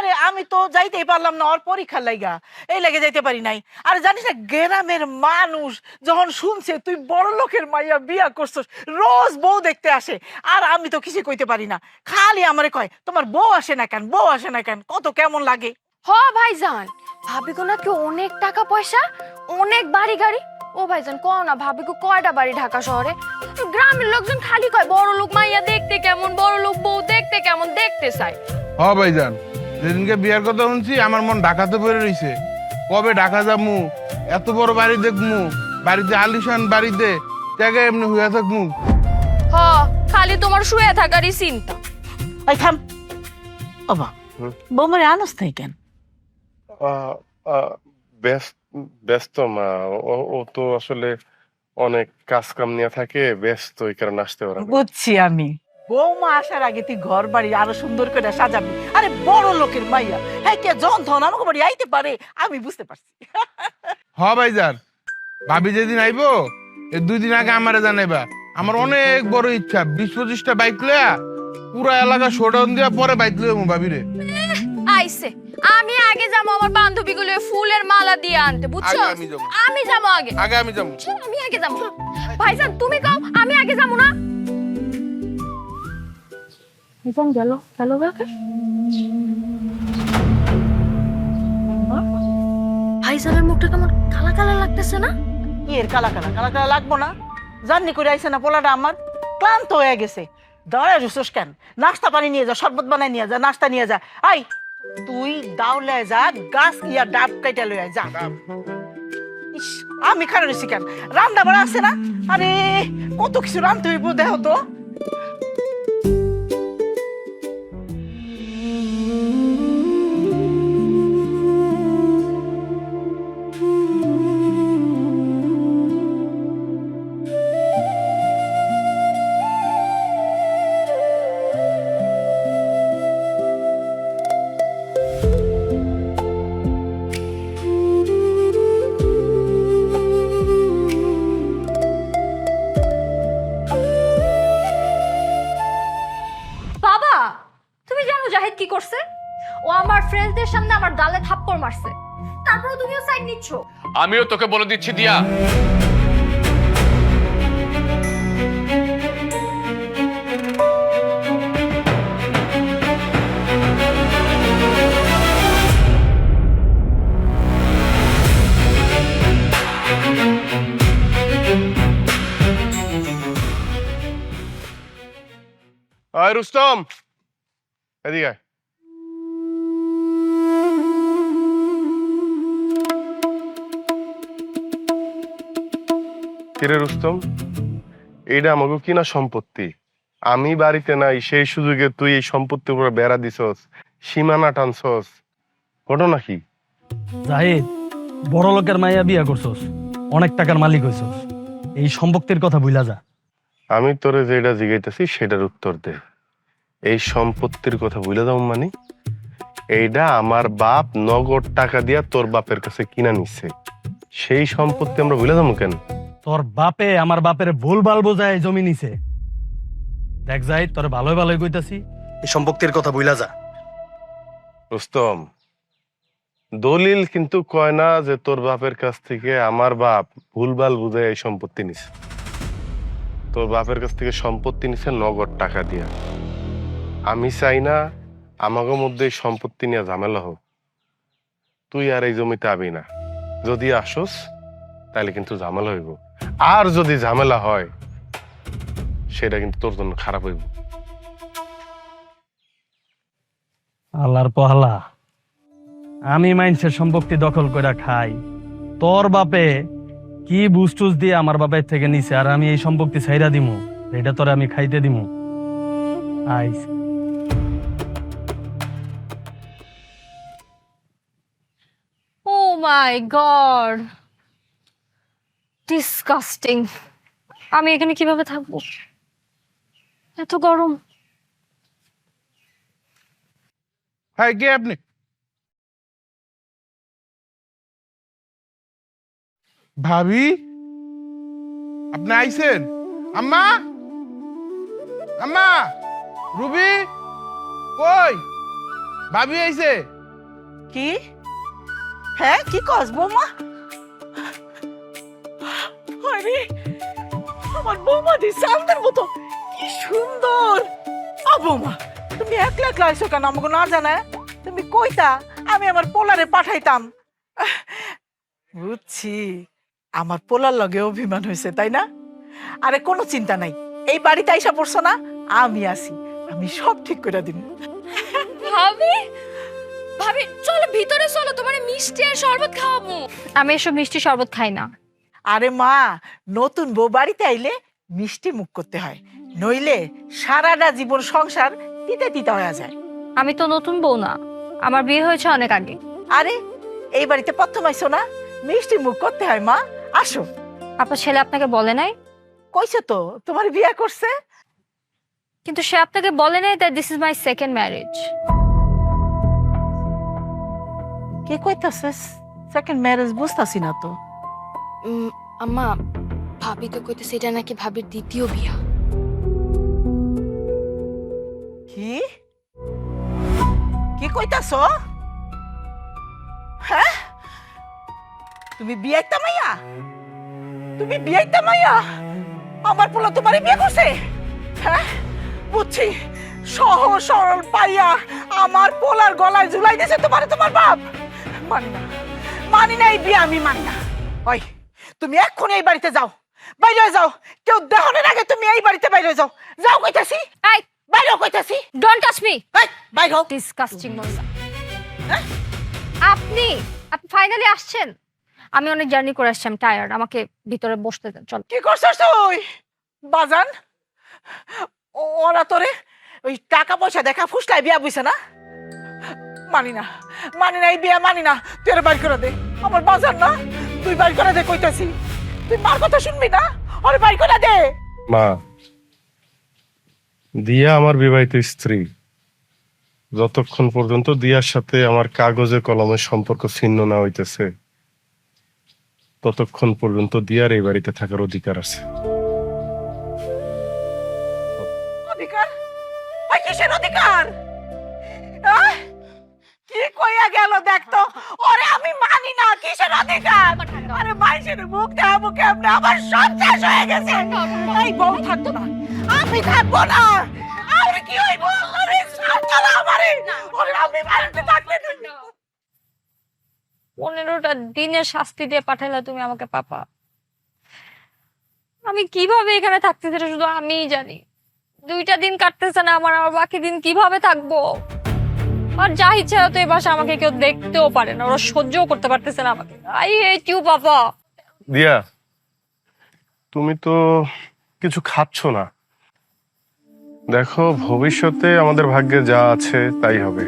আরে আমি তো যাইতেই পারলাম না ওর পরীক্ষার লাইগা, এই লাগে যাইতে পারি নাই। আর জানিস না গ্রামের মানুষ যখন শুনছে তুই বড় লোকের মাইয়া বিয়া করছস, রোজ বউ দেখতে আসে। আর আমি তো কিছু কইতে পারি না, খালি আমারে কয় তোমার বউ আসে না কেন, বউ আসে না কেন, কত কেমন লাগে। হ ভাইজান, ভাবি গো নাকি অনেক টাকা পয়সা, অনেক বাড়ি গাড়ি। ও ভাইজান কও না ভাবি গো কয়টা বাড়ি ঢাকা শহরে? গ্রামের লোকজন খালি কয় বড় লোক মাইয়া দেখতে কেমন, বড় লোক বউ দেখতে কেমন, দেখতে চাই। হ ভাইজান, যেদিনকে বিয়ার কথা শুনছি আমার মন ঢাকাতে পড়ে রইছে। কবে ঢাকা যামু, এত বড় বাড়ি দেখমু, বাড়িতে আলিশান বাড়িতে জায়গায় এমনি হইয়া থাকমু। হ, খালি তোমার শুয়ে থাকারই চিন্তা। এই থাম বাবা, বৌমারে আনস নাই কেন? ব্যস্ত মা, ও তো আসলে অনেক কাজ কাম নিয়ে থাকে, ব্যস্ত, এই কারণে আসতে পারে না। বুঝছি আমি, বৌমা আসার আগে তুই ঘর বাড়ি আরো সুন্দর করে সাজাবি। আরে বড় লোকের মাইয়া, হ্যাঁ কে জন ধন আমাকে বাড়ি আইতে পারে, আমি বুঝতে পারছি। হ ভাইজান, ভাবি যেদিন আইবো এই 2 দিন আগে আমারে জানাইবা। আমার অনেক বড় ইচ্ছা 20-25টা বাইক লয়া পুরা এলাকা শোডাউন দিয়া পরে বাইক লইমু ভাবিরে। আইছে, আমি আগে যাবো আমার বান্ধবীগুলো ফুলের মালা দিয়ে আনতে, বুঝছো? আগে আমি যাবো। আমি যাবো আগে। আগে আমি যাবো। চল, আমি আগে যাবো। ভাইজান তুমি কও, আমি আগে যাবো না? ভাইজান গেল গেল কাকে? ভাইজানের মুখটা কেমন কালা কালা লাগতেছে না? কি এর কালা কালা কালা কালা লাগবো না? জার্নি করে আইছে না পোলাটা আমার, ক্লান্ত হয়ে গেছে। দাঁড়ায় রুসোস কেন? নাস্তা পানি নিয়ে যা, শরবত বানাই নিয়ে যা, নাস্তা নিয়ে যা। আই তুই দাও লয়ে যা, গাছ ইয়া ডাব কাইটা লয়ে যা। ইস, আমি খারাপ রয়েছি কেন? রান্না বাড়া আছে না? আরে কত কিছু রান্ধতে হইব, দেহ তো। বাবা, তুমি জানো জাহিদ কি করছে? ও আমার ফ্রেন্ডসদের সামনে আমার গালে থাপ্পড় মারছে, তারপরে তুমিও সাইড নিচ্ছ। আমিও তোকে বলে দিচ্ছি দিয়া, আয় রুস্তম, এদিকে আয়। কিরে রুস্তম, এইটা আমাকে কিনা সম্পত্তি, আমি বাড়িতে নাই, সেই সুযোগে তুই এই সম্পত্তির উপরে বেড়া দিছস, সীমানা টানছস, ঘটনা কি? জাহিদ, বড় লোকের মাইয়া বিয়া করছস, অনেক টাকার মালিক হইছস, এই সম্পত্তির কথা ভুলা যা। আমি তোরে যেটা জিগাইতেছি সেটার উত্তর দে। এই সম্পত্তির কথা ভুলে যাও মানে? এইটা আমার বাপ নগদ টাকা দিয়া তোর বাপের কাছে কিনা নিচ্ছে, সেই সম্পত্তি আমরা ভুলে যাবো কেন? তোর বাপে আমার বাপের ভুলভাল বোঝায় জমি নিছে। দেখ জাহিদ, তোর ভালোই ভালোই কইতাছি, এই সম্পত্তির কথা ভুলা যা। রুস্তম, দলিল কিন্তু কয় না যে তোর বাপের কাছ থেকে আমার বাপ ভুলভাল বুঝে এই সম্পত্তি নিছে। তোর বাপের কাছ থেকে সম্পত্তি নিছে নগদ টাকা দিয়া। আমি চাই না আমাকে মধ্যে এই সম্পত্তি নিয়ে ঝামেলা হোক। তুই আর এই জমিতে আবি না, যদি আসোস তাহলে কিন্তু ঝামেলা হইব। আর যদি ঝামেলা হয় সেটা কিন্তু তোর জন্য খারাপ হইব। আল্লাহর পহালা, আমি মানুষের সম্পত্তি দখল করে খাই, তোর বাপে কি বুস্টুস দিয়ে আমার বাপের থেকে নিছে, আর আমি এই সম্পত্তি ছাইরা দিমু, এটা তোরে আমি খাইতে দিমু। আইস ও মাই গড, ডিসকাস্টিং। আমি এখানে কিভাবে থাকবো? এত গরম। হ্যাঁ, কে আপনি? ভাবি, আপনি আইছেন? আম্মা, আম্মা, রুবি কই? ভাবি আইছে। কি? হ্যাঁ কি কস বৌমা? আরে আমার বৌমা দি সালদের মতো কি সুন্দর। ও বৌমা তুমি একলা একলা আইছো কেন আমাকে না জানায়? তুমি কইতা আমি আমার পোলারে পাঠাইতাম। বুঝছি আমার পোলার লগে অভিমান হয়েছে তাই না? আরে কোনো চিন্তা নাই, এই বাড়িতে আইসা পড়ছো না, আমি আছি, আমি সব ঠিক করে দিব। ভাবি ভাবি চলো ভিতরে চলো, তোমার মিষ্টি আর শরবত খাওয়াবো। আমি এসব মিষ্টি শরবত খাই না। আরে মা, নতুন বউ বাড়িতে আইলে মিষ্টি মুখ করতে হয়, নইলে সারাটা জীবন সংসার তিতে তিতা হয়ে যায়। আমি তো নতুন বউ না, আমার বিয়ে হয়েছে অনেক আগে। আরে এই বাড়িতে প্রথম আইছো না, মিষ্টি মুখ করতে হয় মা, আসো। আপনার ছেলে আপনাকে বলে নাই? কইছে তো তোমার বিয়ে করছে। কিন্তু সে আপনাকে বলে নাই that this is my second marriage. কে কইতাছিস সেকেন্ড ম্যারেজ? বুঝতাছি না তো। আম্মা ভাবি তো কইতেছে এটা নাকি ভাবির দ্বিতীয় বিয়া। কি কি কইতাছ? হ্যাঁ তুমি বিয়াইতা মাইয়া? তুমি বিয়াইতা মাইয়া? আমার পোলা তোমারে বিয়ে করছে? হ্যাঁ বুঝছি, সহজ সরল পাইয়া আমার পোলার গলায় ঝুলাই দিয়েছে তোমারে তোমার বাপ। মানি না, মানি না, এই বিয়ে আমি মানি না। ওই তুমি এক্ষুনি এই বাড়িতে যাও, বাইরে যাও, কেউ দেহনের আগে তুমি এই বাড়িতে বাইরে যাও। যাও কইতাছি, এই বাইরে কইতাছি। Don't touch me. এই বাইরে হও। ডিসকাস্টিং মহিলা। আপনি ফাইনালি আসছেন? আমি অনেক জার্নি করে আসছি, আমি টায়ার্ড, আমাকে ভিতরে বসতে দেন। চল। কি করছস তুই বাজান? ওরা তোরে ওই টাকা পয়সা দেখা ফুসলাই বিয়া বুঝছে না? মানি না, মানি না, এই বিয়া মানি না। তুই ওরে বাইর করে দে, আমার বাজার না, তুই বাইর করে দে কইতাছি। তুই মার কথা শুনবি না, ওরে বাইর করে দে। মা, দিয়া আমার বিবাহিত স্ত্রী। যতক্ষণ পর্যন্ত দিয়ার সাথে আমার কাগজে কলমের সম্পর্ক ছিন্ন না হইতেছে, ততক্ষণ পর্যন্ত দিয়ার এই বাড়িতে থাকার অধিকার আছে। অধিকার? ওই কিসের অধিকার? কি কইয়া গেল দেখতো? ওরে আমি মানি না, কিসের অধিকার? আরে মাইসের মুখ দেখাবো কেমনে? আমার সব শেষ হয়ে গেছে। এই বউ থাকতো না, আমি থাকবো না। আর কি হইব? আরে সাতলা আমারে, ওরে আমি বাড়িতে থাকলে 15টা দিনের শাস্তি দিয়ে পাঠাইলা তুমি আমাকে পাপা। আমি কিভাবে এখানে থাকতেছি এটা শুধু আমিই জানি। 2টা দিন কাটতেছে না আমার, আমার বাকি দিন কিভাবে থাকবো? আর যা ইচ্ছা হতো এই বাসা আমাকে কেউ দেখতেও পারে না, ওরা সহ্যও করতে পারতেছে না আমাকে। I hate you papa. Diya, তুমি তো কিছু খাচ্ছ না। দেখো, ভবিষ্যতে আমাদের ভাগ্যে যা আছে তাই হবে।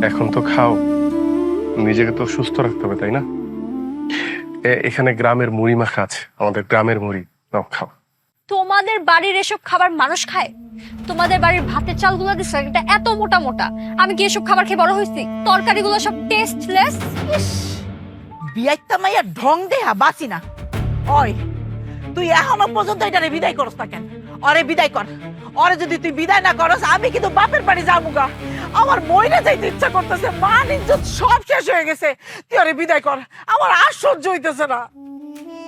এখন তো খাও, নিজেকে তো সুস্থ রাখতে হবে তাই না? এখানে গ্রামের মুড়ি মাখা আছে, আমাদের গ্রামের মুড়ি, নাও খাও। তোমাদের বাড়ির এসব খাবার মানুষ খায়? তোমাদের বাড়ির ভাতের চালগুলো দিচ্ছে এটা এত মোটা মোটা, আমি কি এসব খাবার খেয়ে বড় হয়েছি? তরকারিগুলো সব টেস্টলেস। বিয়াইতা মাইয়া ঢং দেহা বাঁচি না। ওই তুই এখনো পর্যন্ত এটারে বিদায় করস না কেন? অরে বিদায় কর। অরে যদি তুই বিদায় না করস, আমি কিন্তু বাপের বাড়ি যাবুগা। আমার মইরা যাইতে ইচ্ছা করতেছে, মান ইজ্জত সব শেষ হয়ে গেছে। তুই অরে বিদায় কর, আমার আর সহ্য হইতেছে না।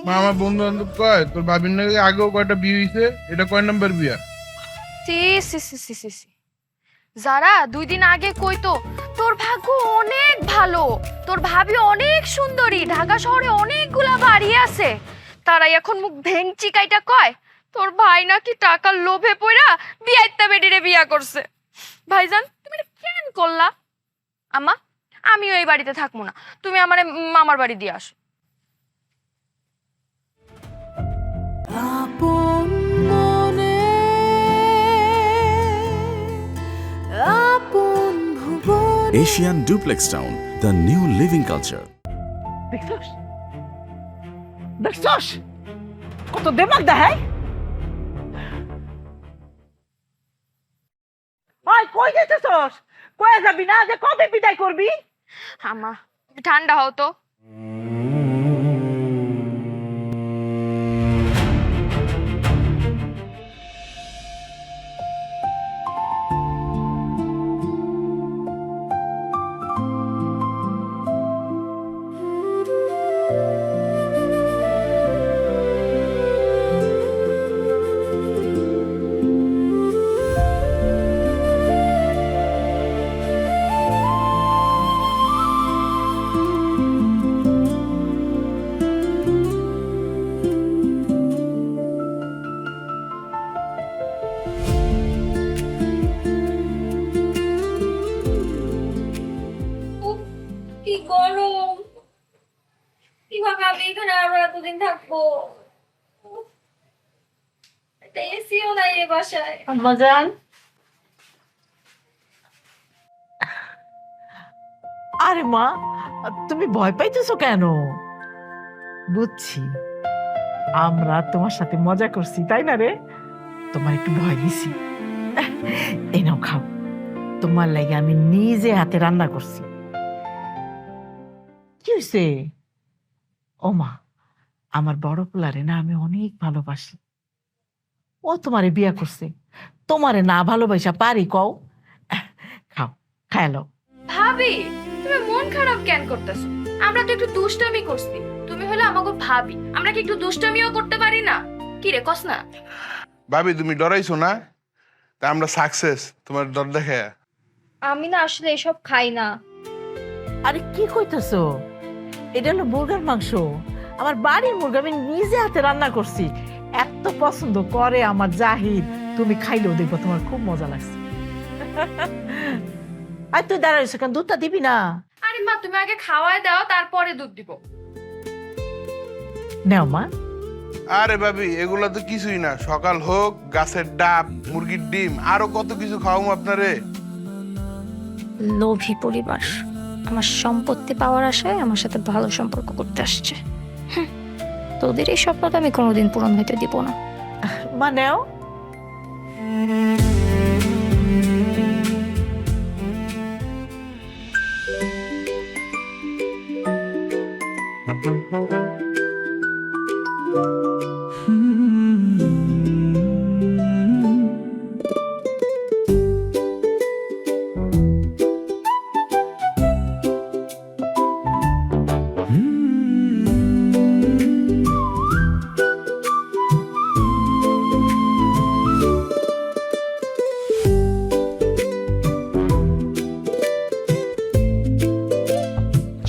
মা, আমার বন্ধু বান্ধব কয় তোর ভাবির নাকি আগেও কয়টা বিয়ে হয়েছে, এটা কয় নাম্বার বিয়া? যারা 2 দিন আগে কইতো তোর ভাগ্য অনেক ভালো, তোর ভাবি অনেক সুন্দরী, ঢাকা শহরে অনেকগুলা বাড়ি আছে, তারা এখন মুখ ভেঙচি কাইটা কয় তোর ভাই নাকি টাকার লোভে পড়া বিয়াইত্তা বেডিরে বিয়া করছে। ভাইজান তুমি এটা কেন করলা? আম্মা আমিও এই বাড়িতে থাকবো না, তুমি আমারে মামার বাড়ি দিয়ে আসো। Asian Duplex Town, the new living culture. দেখছস দেখছস কত দেমাগ দেখায়? ওই কই যাইতেছস? কই যাবি না? যে কবে বিদায় করবি? আম্মা ঠান্ডা হও তো। কতদিন থাকবো? একটা এসিও নাই এ বাসায়। আম্মাজান, আরে মা, তুমি ভয় পাইতেছো কেন? বুঝছি, আমরা তোমার সাথে মজা করছি, তাই না রে? তোমার একটু ভয় দিছি। এই নাও খাও, তোমার লাগে আমি নিজে হাতে রান্না করছি। কি হয়েছে? ও মা, আমার বড় পোলারে না আমি অনেক ভালোবাসি। ও তোমারে বিয়া করছে, তোমারে না ভালোবাসা পারি কও? খাও, খায়ালো। ভাবি, তুমি মন খারাপ কেন করতেছো? আমরা তো একটু দুষ্টামি করছি। তুমি হলো আমাকে ভাবি, আমরা কি একটু দুষ্টামিও করতে পারি না? কি রে কস না? ভাবি তুমি ডরাইছো না? তা আমরা সাকসেস তোমার ডর দেখে। আমি না আসলে এসব খাই না। আরে কি কইতেছো? এটা হলো মুরগার মাংস, আমার বাড়ির মুরগা, আমি নিজে হাতে রান্না করছি। এত পছন্দ করে আমার জাহিদ, তুমি খাইলেও দেখবো তোমার খুব মজা লাগছে। আর তুই দাঁড়াইছো কেন? দুধটা দিবি না? আরে মা, তুমি আগে খাওয়ায় দাও, তারপরে দুধ দিব। নেও মা। আরে ভাবি, এগুলা তো কিছুই না। সকাল হোক, গাছের ডাব, মুরগির ডিম, আরো কত কিছু খাওয়াবো আপনারে। লোভী পরিবার আমার সম্পত্তি পাওয়ার আশায় আমার সাথে ভালো সম্পর্ক করতে আসছে। তোদের এই স্বপ্নটা আমি কোনোদিন পূরণ হইতে দিব না। মা নেও।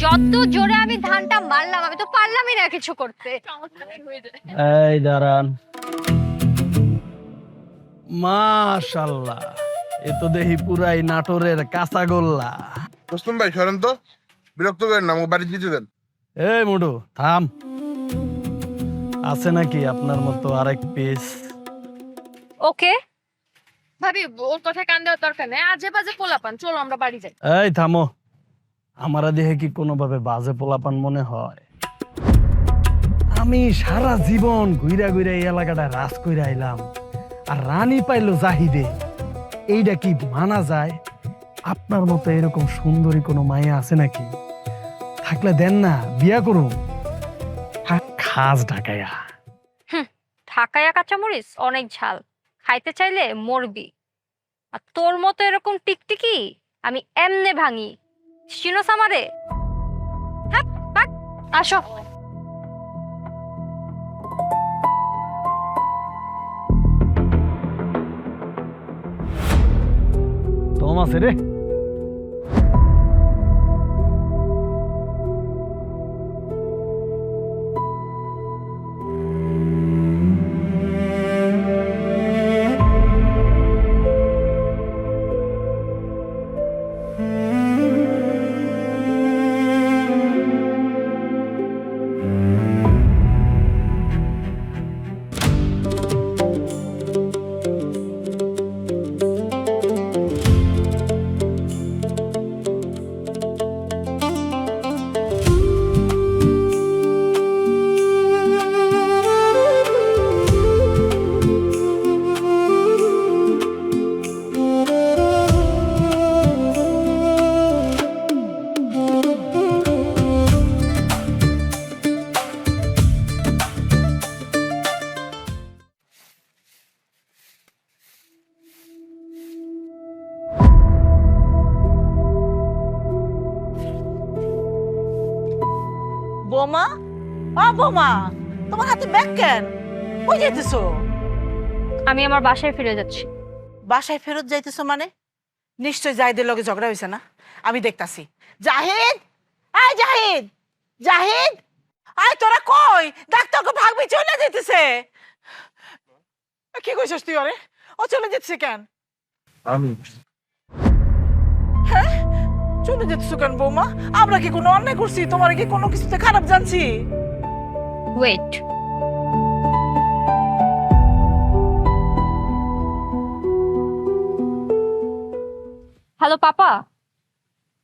যত জোরে আমি ধানটা মারলাম, আমি তো পারলামই না কিছু করতে। এই দাঁড়ান। মাশাআল্লাহ, এ তো দেখি পুরাই নাটোরের কাঁচা গোল্লা। রোস্তম ভাই সরেন তো, বিরক্ত করেন না, আমাকে বাড়ি দিতে দেন। এই মুডু থাম, আছে নাকি আপনার মতো আরেক পিস? ওকে ভাবি, ওর কথা কান দেওয়ার দরকার নেই। আজে বাজে পোলাপান, চলো আমরা বাড়ি যাই। এই থামো, আমারা দেখে কি কোনোভাবে বাজে পোলাপান মনে হয়? আমি সারা জীবন ঘুরা ঘুরা এই এলাকাটা রাজ কইরা আইলাম, আর রানী পাইলো জাহিদে। এইটা কি মানা যায়? আপনার মতো এরকম সুন্দরী কোনো মায়া আছে নাকি? থাকলে দেন না, বিয়া করুন। খাস ঢাকায়া। ঢাকায়া কাঁচামরিচ অনেক ঝাল, খাইতে চাইলে মরবি। আর তোর মতো এরকম টিকটিকি আমি এমনে ভাঙি, চিনোস আমারে? হ্যাঁ, আসো। দম আছে রে। বোমা, ও বোমা, তোমার হাতে ব্যাগ কেন? কই যাইতেছো? আমি আমার বাসায় ফিরে যাচ্ছি। বাসায় ফেরত যাইতেছো মানে? নিশ্চয় জাহিদের লগে ঝগড়া হয়েছে না? আমি দেখতাছি। জাহিদ, আয় জাহিদ, জাহিদ, আয় তোরা কই? ডাক্তারকে ভাগবি, চলে যেতেছে। কি কইছস তুই? আরে ও চলে যেতেছে কেন? আমি হ্যাঁ, চলে যেতেছো কেন বৌমা? আমরা কি কোনো অন্যায় করছি? তোমার কি কোনো কিছুতে খারাপ জানছি? ওয়েট। হ্যালো পাপা,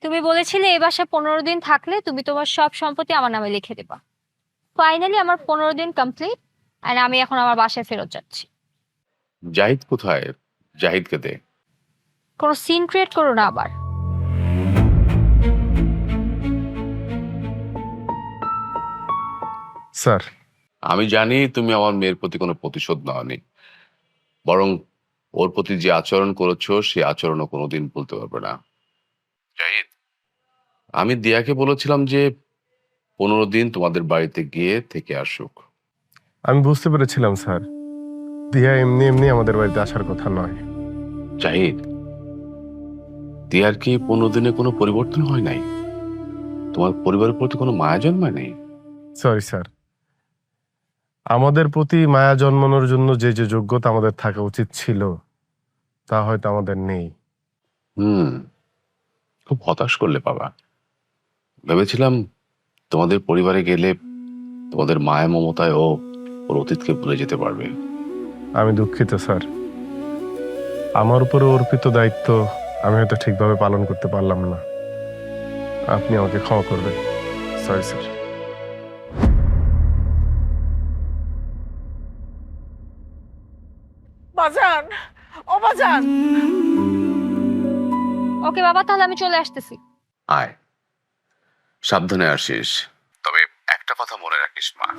তুমি বলেছিলে এই বাসায় 15 দিন থাকলে তুমি তোমার সব সম্পত্তি আমার নামে লিখে দেবা। ফাইনালি আমার 15 দিন কমপ্লিট, আর আমি এখন আমার বাসায় ফেরত যাচ্ছি। জাহিদ কোথায়? জাহিদকে দে। কোনো সিন ক্রিয়েট করো না আবার। স্যার, আমি জানি তুমি আমার মেয়ের প্রতি কোনো প্রতিশোধ নাওনি, বরং ওর প্রতি যে আচরণ করেছো সেই আচরণও কোনোদিন ভুলতে পারবে না। জাহিদ, আমি দিয়াকে বলেছিলাম যে 15 দিন তোমাদের বাড়িতে গিয়ে থেকে আসুক। আমি বুঝতে পেরেছিলাম স্যার, দিয়া এমনি এমনি আমাদের বাড়িতে আসার কথা নয়। জাহিদ, দিয়ার কি 15 দিনে কোনো পরিবর্তন হয় নাই? তোমার পরিবারের প্রতি কোনো মায়া জন্মায় নাই? সরি স্যার, আমাদের প্রতি মায়া জন্মানোর জন্য যে যে যোগ্যতা আমাদের থাকা উচিত ছিল তা হয়তো আমাদের নেই। খুব হতাশ করলে বাবা। ভেবেছিলাম তোমাদের পরিবারে গেলে তোমাদের মায়া মমতায় ও ওর অতীতকে ভুলে যেতে পারবে। আমি দুঃখিত স্যার, আমার উপরে অর্পিত দায়িত্ব আমি হয়তো ঠিকভাবে পালন করতে পারলাম না। আপনি আমাকে ক্ষমা করবেন। Sorry sir. বাজান, ও বাজান। ওকে বাবা, তাহলে আমি চলে আসতেছি। আয়, সাবধানে আসিস। তবে একটা কথা মনে রাখিস মা,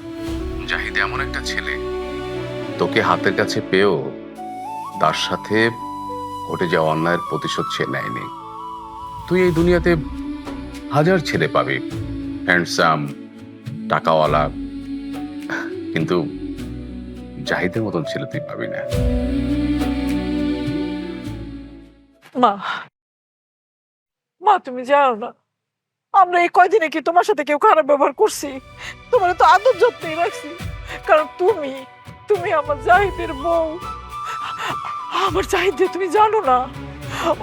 জাহিদ এমন একটা ছেলে, তোকে হাতের কাছে পেয়েও তার সাথে ঘটে যাওয়া অন্যায়ের প্রতিশোধ সে নেয়নি। তুই এই দুনিয়াতে হাজার ছেলে পাবি, হ্যান্ডসাম, টাকাওয়ালা, কিন্তু জাহিদের মতন ছেলে তুই পাবি না। মা, মা তুমি জানো না আমরা এই কয়দিনে কি তোমার সাথে কেউ খারাপ ব্যবহার করছি? তোমার তো আদর যত্নই রাখছি, কারণ তুমি তুমি আমার জাহিদের বউ। আমার জাহিদ তুমি জানো না,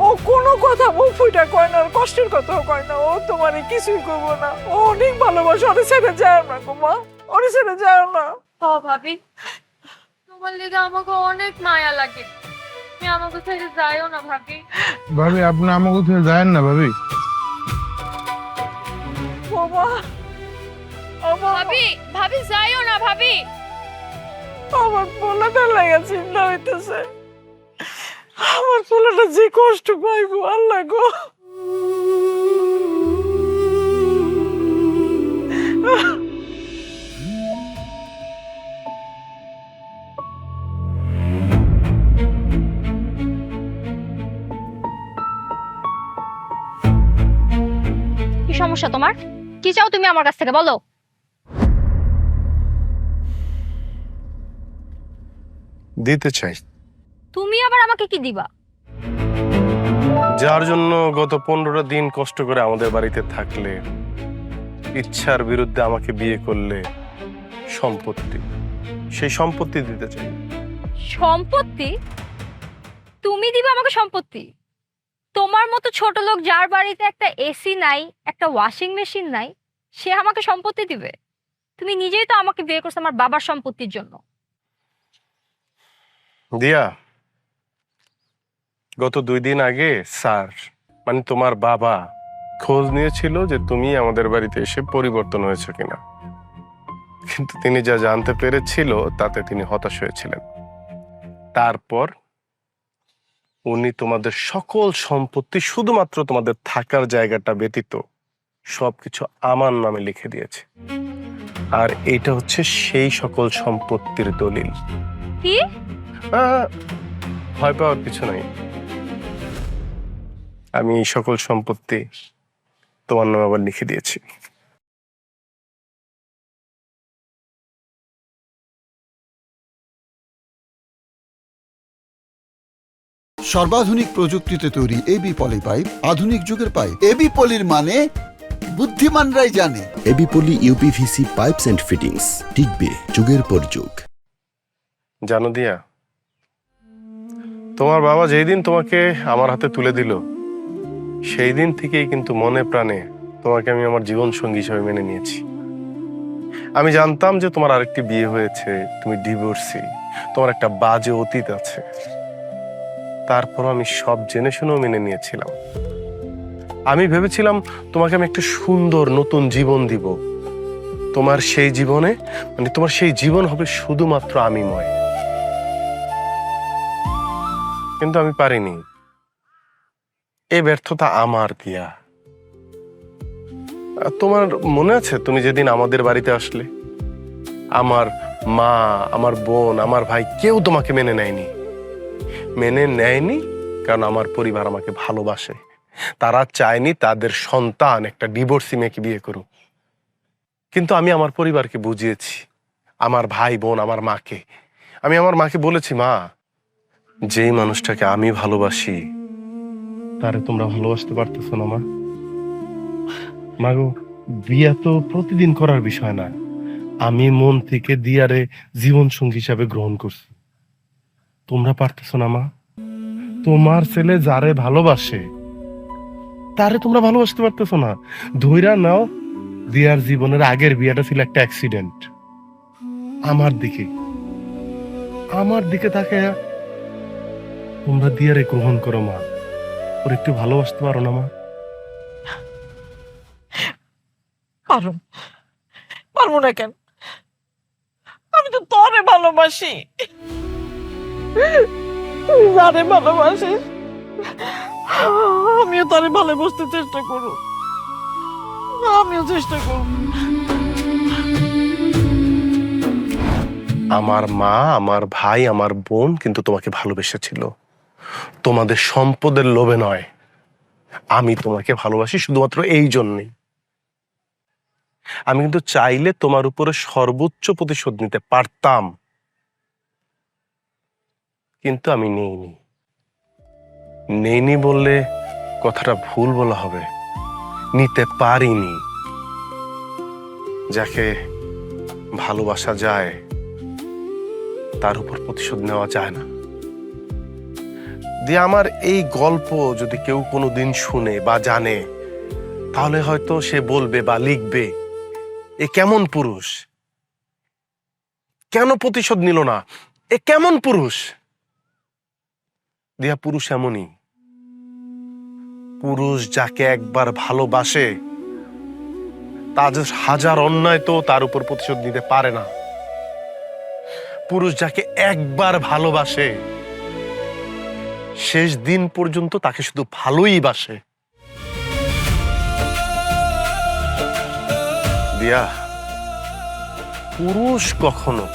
ও কোনো কথা মুখ ফুটা কয় না, কষ্টের কথাও কয় না, ও তোমার কিছুই করবো না। ও অনেক ভালোবাসে, ওরে ছেড়ে যায় না গো মা, ওরে ছেড়ে যায় না। ও ভাবি, তোমার লেগে আমাকে অনেক মায়া লাগে, তুমি আমাকে ছেড়ে যাইও না ভাবি। ভাবি, আপনি আমাকে ছেড়ে যায় না ভাবি। বাবা, ভাবি, ভাবি যাইও না ভাবি। আমার পোলাটা লাগা চিন্তা হইতেছে, আমার পোলাটা যে কষ্ট পাইবো আল্লাহ গো। কি সমস্যা তোমার? কি চাও তুমি আমার কাছ থেকে, বলো। দিতে চাই। তুমি আবার আমাকে কি দিবা? যার জন্য গত 15 দিন কষ্ট করে আমাদের বাড়িতে থাকলে, ইচ্ছার বিরুদ্ধে আমাকে বিয়ে করলে, সম্পত্তি, সেই সম্পত্তি দিতে চাই। সম্পত্তি? তুমি দিবা আমাকে সম্পত্তি? তোমার মতো ছোট লোক যার বাড়িতে একটা এসি নাই, একটা ওয়াশিং মেশিন নাই, সে আমাকে সম্পত্তি দিবে? তুমি নিজেই তো আমাকে বিয়ে করছো আমার বাবার সম্পত্তির জন্য। দিয়া, গত 2 দিন আগে স্যার মানে তোমার বাবা খোঁজ নিয়েছিল যে তুমি আমাদের বাড়িতে এসে পরিবর্তন হয়েছে কিনা, কিন্তু তিনি যা জানতে পেরেছিল তাতে তিনি হতাশ হয়েছিলেন। তারপর উনি তোমাদের সকল সম্পত্তি, শুধুমাত্র তোমাদের থাকার জায়গাটা ব্যতীত সবকিছু আমার নামে লিখে দিয়েছে। আর এটা হচ্ছে সেই সকল সম্পত্তির দলিল। কি? ভয় পাওয়ার কিছু নাই, আমি এই সকল সম্পত্তি তোমার নামে আবার লিখে দিয়েছি। সর্বাধুনিক প্রযুক্তিতে তৈরি এবি পলি পাইপ, আধুনিক যুগের পাইপ। এবি পলির মানে বুদ্ধিমানরাই জানে। AB Poly UPVC pipes and fittings, টিকবে যুগের পর যুগ। জানো দিয়া, তোমার বাবা যেই দিন তোমাকে আমার হাতে তুলে দিল, সেই দিন থেকেই কিন্তু মনে প্রাণে তোমাকে আমি আমার জীবন সঙ্গী হিসেবে মেনে নিয়েছি। আমি জানতাম যে তোমার আরেকটি বিয়ে হয়েছে, তুমি ডিভোর্সি, তোমার একটা বাজে অতীত আছে। তারপর আমি সব জেনে শুনেও মেনে নিয়েছিলাম। আমি ভেবেছিলাম তোমাকে আমি একটা সুন্দর নতুন জীবন দিব। তোমার সেই জীবনে তোমার সেই জীবন হবে শুধুমাত্র আমিময়। কিন্তু আমি পারিনি। এই ব্যর্থতা আমার দিয়া। তোমার মনে আছে তুমি যেদিন আমাদের বাড়িতে আসলে, আমার মা, আমার বোন, আমার ভাই কেউ তোমাকে মেনে নেয়নি কারণ আমার পরিবার আমাকে ভালোবাসে। তারা চায়নি তাদের সন্তান একটা ডিভোর্সি মেয়েকে বিয়ে করুক। কিন্তু আমি আমার পরিবারকে বুঝিয়েছি, আমার ভাই বোন, আমার মাকে। আমি আমার মাকে বলেছি, মা, যেই মানুষটাকে আমি ভালোবাসি তারে তোমরা ভালোবাসতে পারতেছো না মা। মাগো, বিয়া তো প্রতিদিন করার বিষয় না। আমি মন থেকে দিয়ারে জীবন সঙ্গী হিসাবে গ্রহণ করছি। তোমরা পারতেছো না মা। তোমার ছেলে যারে ভালোবাসে তারে তোমরা ভালোবাসতে পারতেছো না। ধইরা নাও, দিয়ার জীবনের আগের বিয়াটা ছিল একটা অ্যাক্সিডেন্ট। আমার দিকে তাকায়া তোমরা দিয়ারে গ্রহণ করো মা। ওর একটু ভালোবাসতে পারো না মা? পারবো না কেন? আমি তো তোরে ভালোবাসি। তুই যারে ভালোবাসিস আমিও তোরে ভালোবাসতে চেষ্টা করব। আমার মা, আমার ভাই, আমার বোন কিন্তু তোমাকে ভালোবেসেছিল, তোমাদের সম্পদের লোভে নয়। আমি তোমাকে ভালোবাসি শুধুমাত্র এই জন্যই। আমি কিন্তু চাইলে তোমার উপরে সর্বোচ্চ প্রতিশোধ নিতে পারতাম, কিন্তু আমি নেইনি বললে কথাটা ভুল বলা হবে। নিতে পারিনি। যাকে ভালোবাসা যায় তার উপর প্রতিশোধ নেওয়া যায় না। দিয়ে আমার এই গল্প যদি কেউ কোনোদিন শুনে বা জানে, তাহলে হয়তো সে বলবে বা লিখবে, এ কেমন পুরুষ, কেন প্রতিশোধ নিল না, এ কেমন পুরুষ। দিয়া পুরুষ এমনই। পুরুষ যাকে একবার ভালোবাসে তার হাজার অন্যায় তো তার উপর প্রতিশোধ নিতে পারে না। পুরুষ যাকে একবার ভালোবাসে শেষ দিন পর্যন্ত তাকে শুধু ভালোই বাসে। দিয়া, পুরুষ কখনো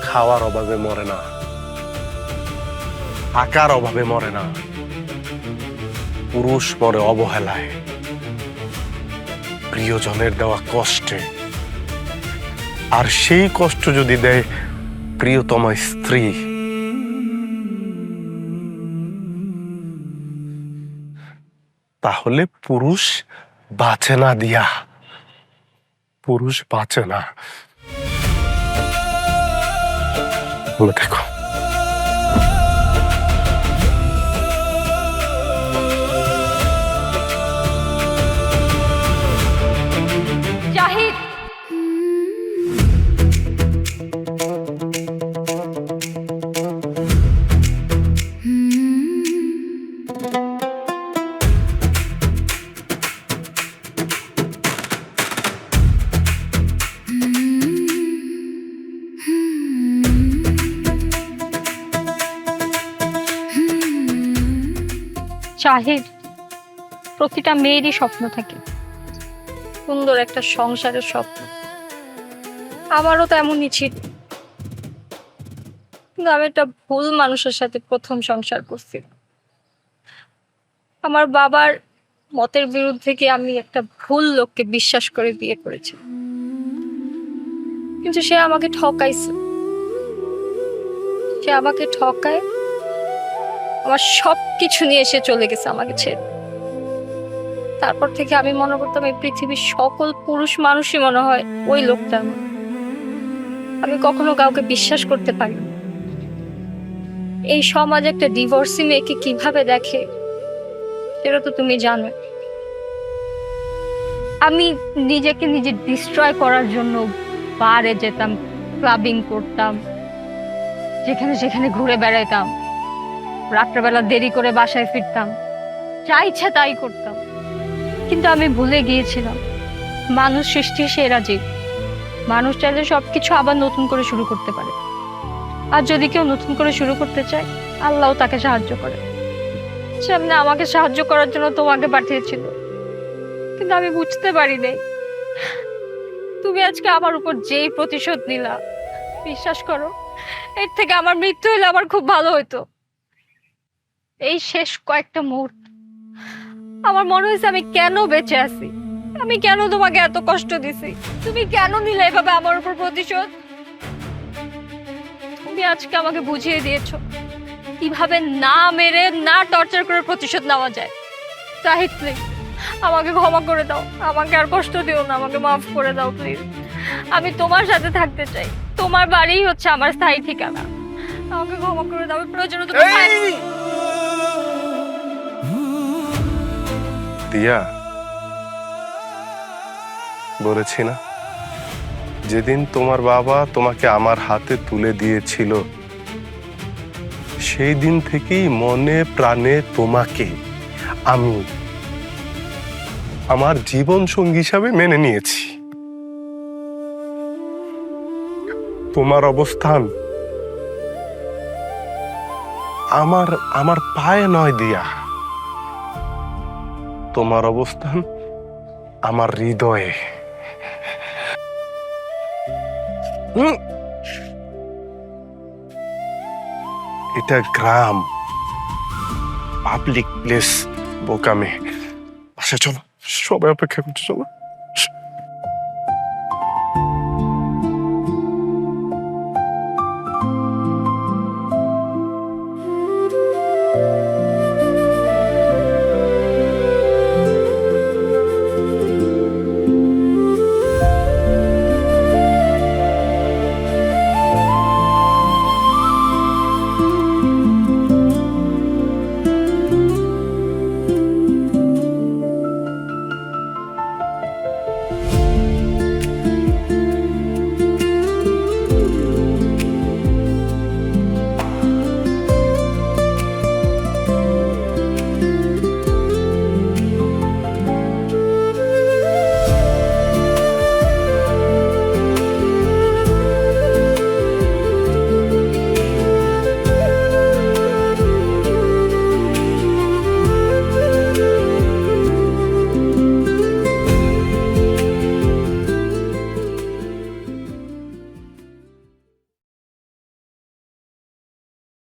খাওয়ার অভাবে মরে না, থাকার অভাবে মরে না। পুরুষ মরে অবহেলায়, প্রিয়জনের দেওয়া কষ্টে। আর সেই কষ্ট যদি দেয় প্রিয়তমা স্ত্রী, তাহলে পুরুষ বাঁচে না। দিয়া, পুরুষ বাঁচে না। দেখো, জাহিদ, জাহিদ, প্রতিটা মেয়েরই স্বপ্ন থাকে, সুন্দর একটা সংসারের স্বপ্ন। আমারও তো এমনই ছিল, কিন্তু আমি একটা ভুল মানুষের সাথে প্রথম সংসার করছি। আমার বাবার মতের বিরুদ্ধে গিয়ে আমি একটা ভুল লোককে বিশ্বাস করে বিয়ে করেছি, কিন্তু সে আমাকে ঠকাইছে। সে আমাকে ঠকায় আমার সবকিছু নিয়ে এসে চলে গেছে আমাকে ছেড়ে। তারপর থেকে আমি মনে করতাম এই পৃথিবীর সকল পুরুষ মানুষই মনে হয় ওই লোকটার মতো। আমি কখনো কাউকে বিশ্বাস করতে পারি না। এই সমাজ একটা ডিভোর্সি মেয়েকে কিভাবে দেখে সেটা তো তুমি জানো। আমি নিজেকে নিজে ডিস্ট্রয় করার জন্য বারে যেতাম, ক্লাবিং করতাম, যেখানে সেখানে ঘুরে বেড়াইতাম, রাত্রেবেলা দেরি করে বাসায় ফিরতাম, যা ইচ্ছা তাই করতাম। কিন্তু আমি ভুলে গিয়েছিলাম মানুষ সৃষ্টি সেরা জীব। মানুষ চাইলে সবকিছু আবার নতুন করে শুরু করতে পারে। আর যদি কেউ নতুন করে শুরু করতে চায়, আল্লাহ তাকে সাহায্য করে। সামনে আমাকে সাহায্য করার জন্য তোমাকে পাঠিয়েছিল, কিন্তু আমি বুঝতে পারি নাই তুমি আজকে আমার উপর যেই প্রতিশোধ নিলা, বিশ্বাস করো এর থেকে আমার মৃত্যু হলে আমার খুব ভালো হতো। এই শেষ কয়েকটা মুহূর্ত আমার মনে হয়েছে আমি কেন বেঁচে আছি, আমি কেন তোমাকে এত কষ্ট দিছি, তুমি কেন নিলে এভাবে আমার উপর প্রতিশোধ। তুমি আজকে আমাকে বুঝিয়ে দিয়েছো কিভাবে না মেরে, না টর্চার করে প্রতিশোধ নেওয়া যায়। জাহিদ প্লিজ আমাকে ক্ষমা করে দাও, আমাকে আর কষ্ট দিও না, আমাকে মাফ করে দাও প্লিজ। আমি তোমার সাথে থাকতে চাই, তোমার বাড়িই হচ্ছে আমার স্থায়ী ঠিকানা। আমাকে ক্ষমা করে দাও, প্রয়োজন দিয়া, বলেছি না যেদিন তোমার বাবা তোমাকে আমার হাতে তুলে দিয়েছিল, সেই দিন থেকেই মনে প্রাণে তোমাকে আমি আমার জীবন সঙ্গী হিসাবে মেনে নিয়েছি। তোমার অবস্থান আমার পায়ে নয় দিয়া, তোমার অবস্থান আমার হৃদয়ে। এটা গ্রাম, পাবলিক প্লেস, বোকামে। আচ্ছা চলো, সবাই অপেক্ষা করছে, চলো।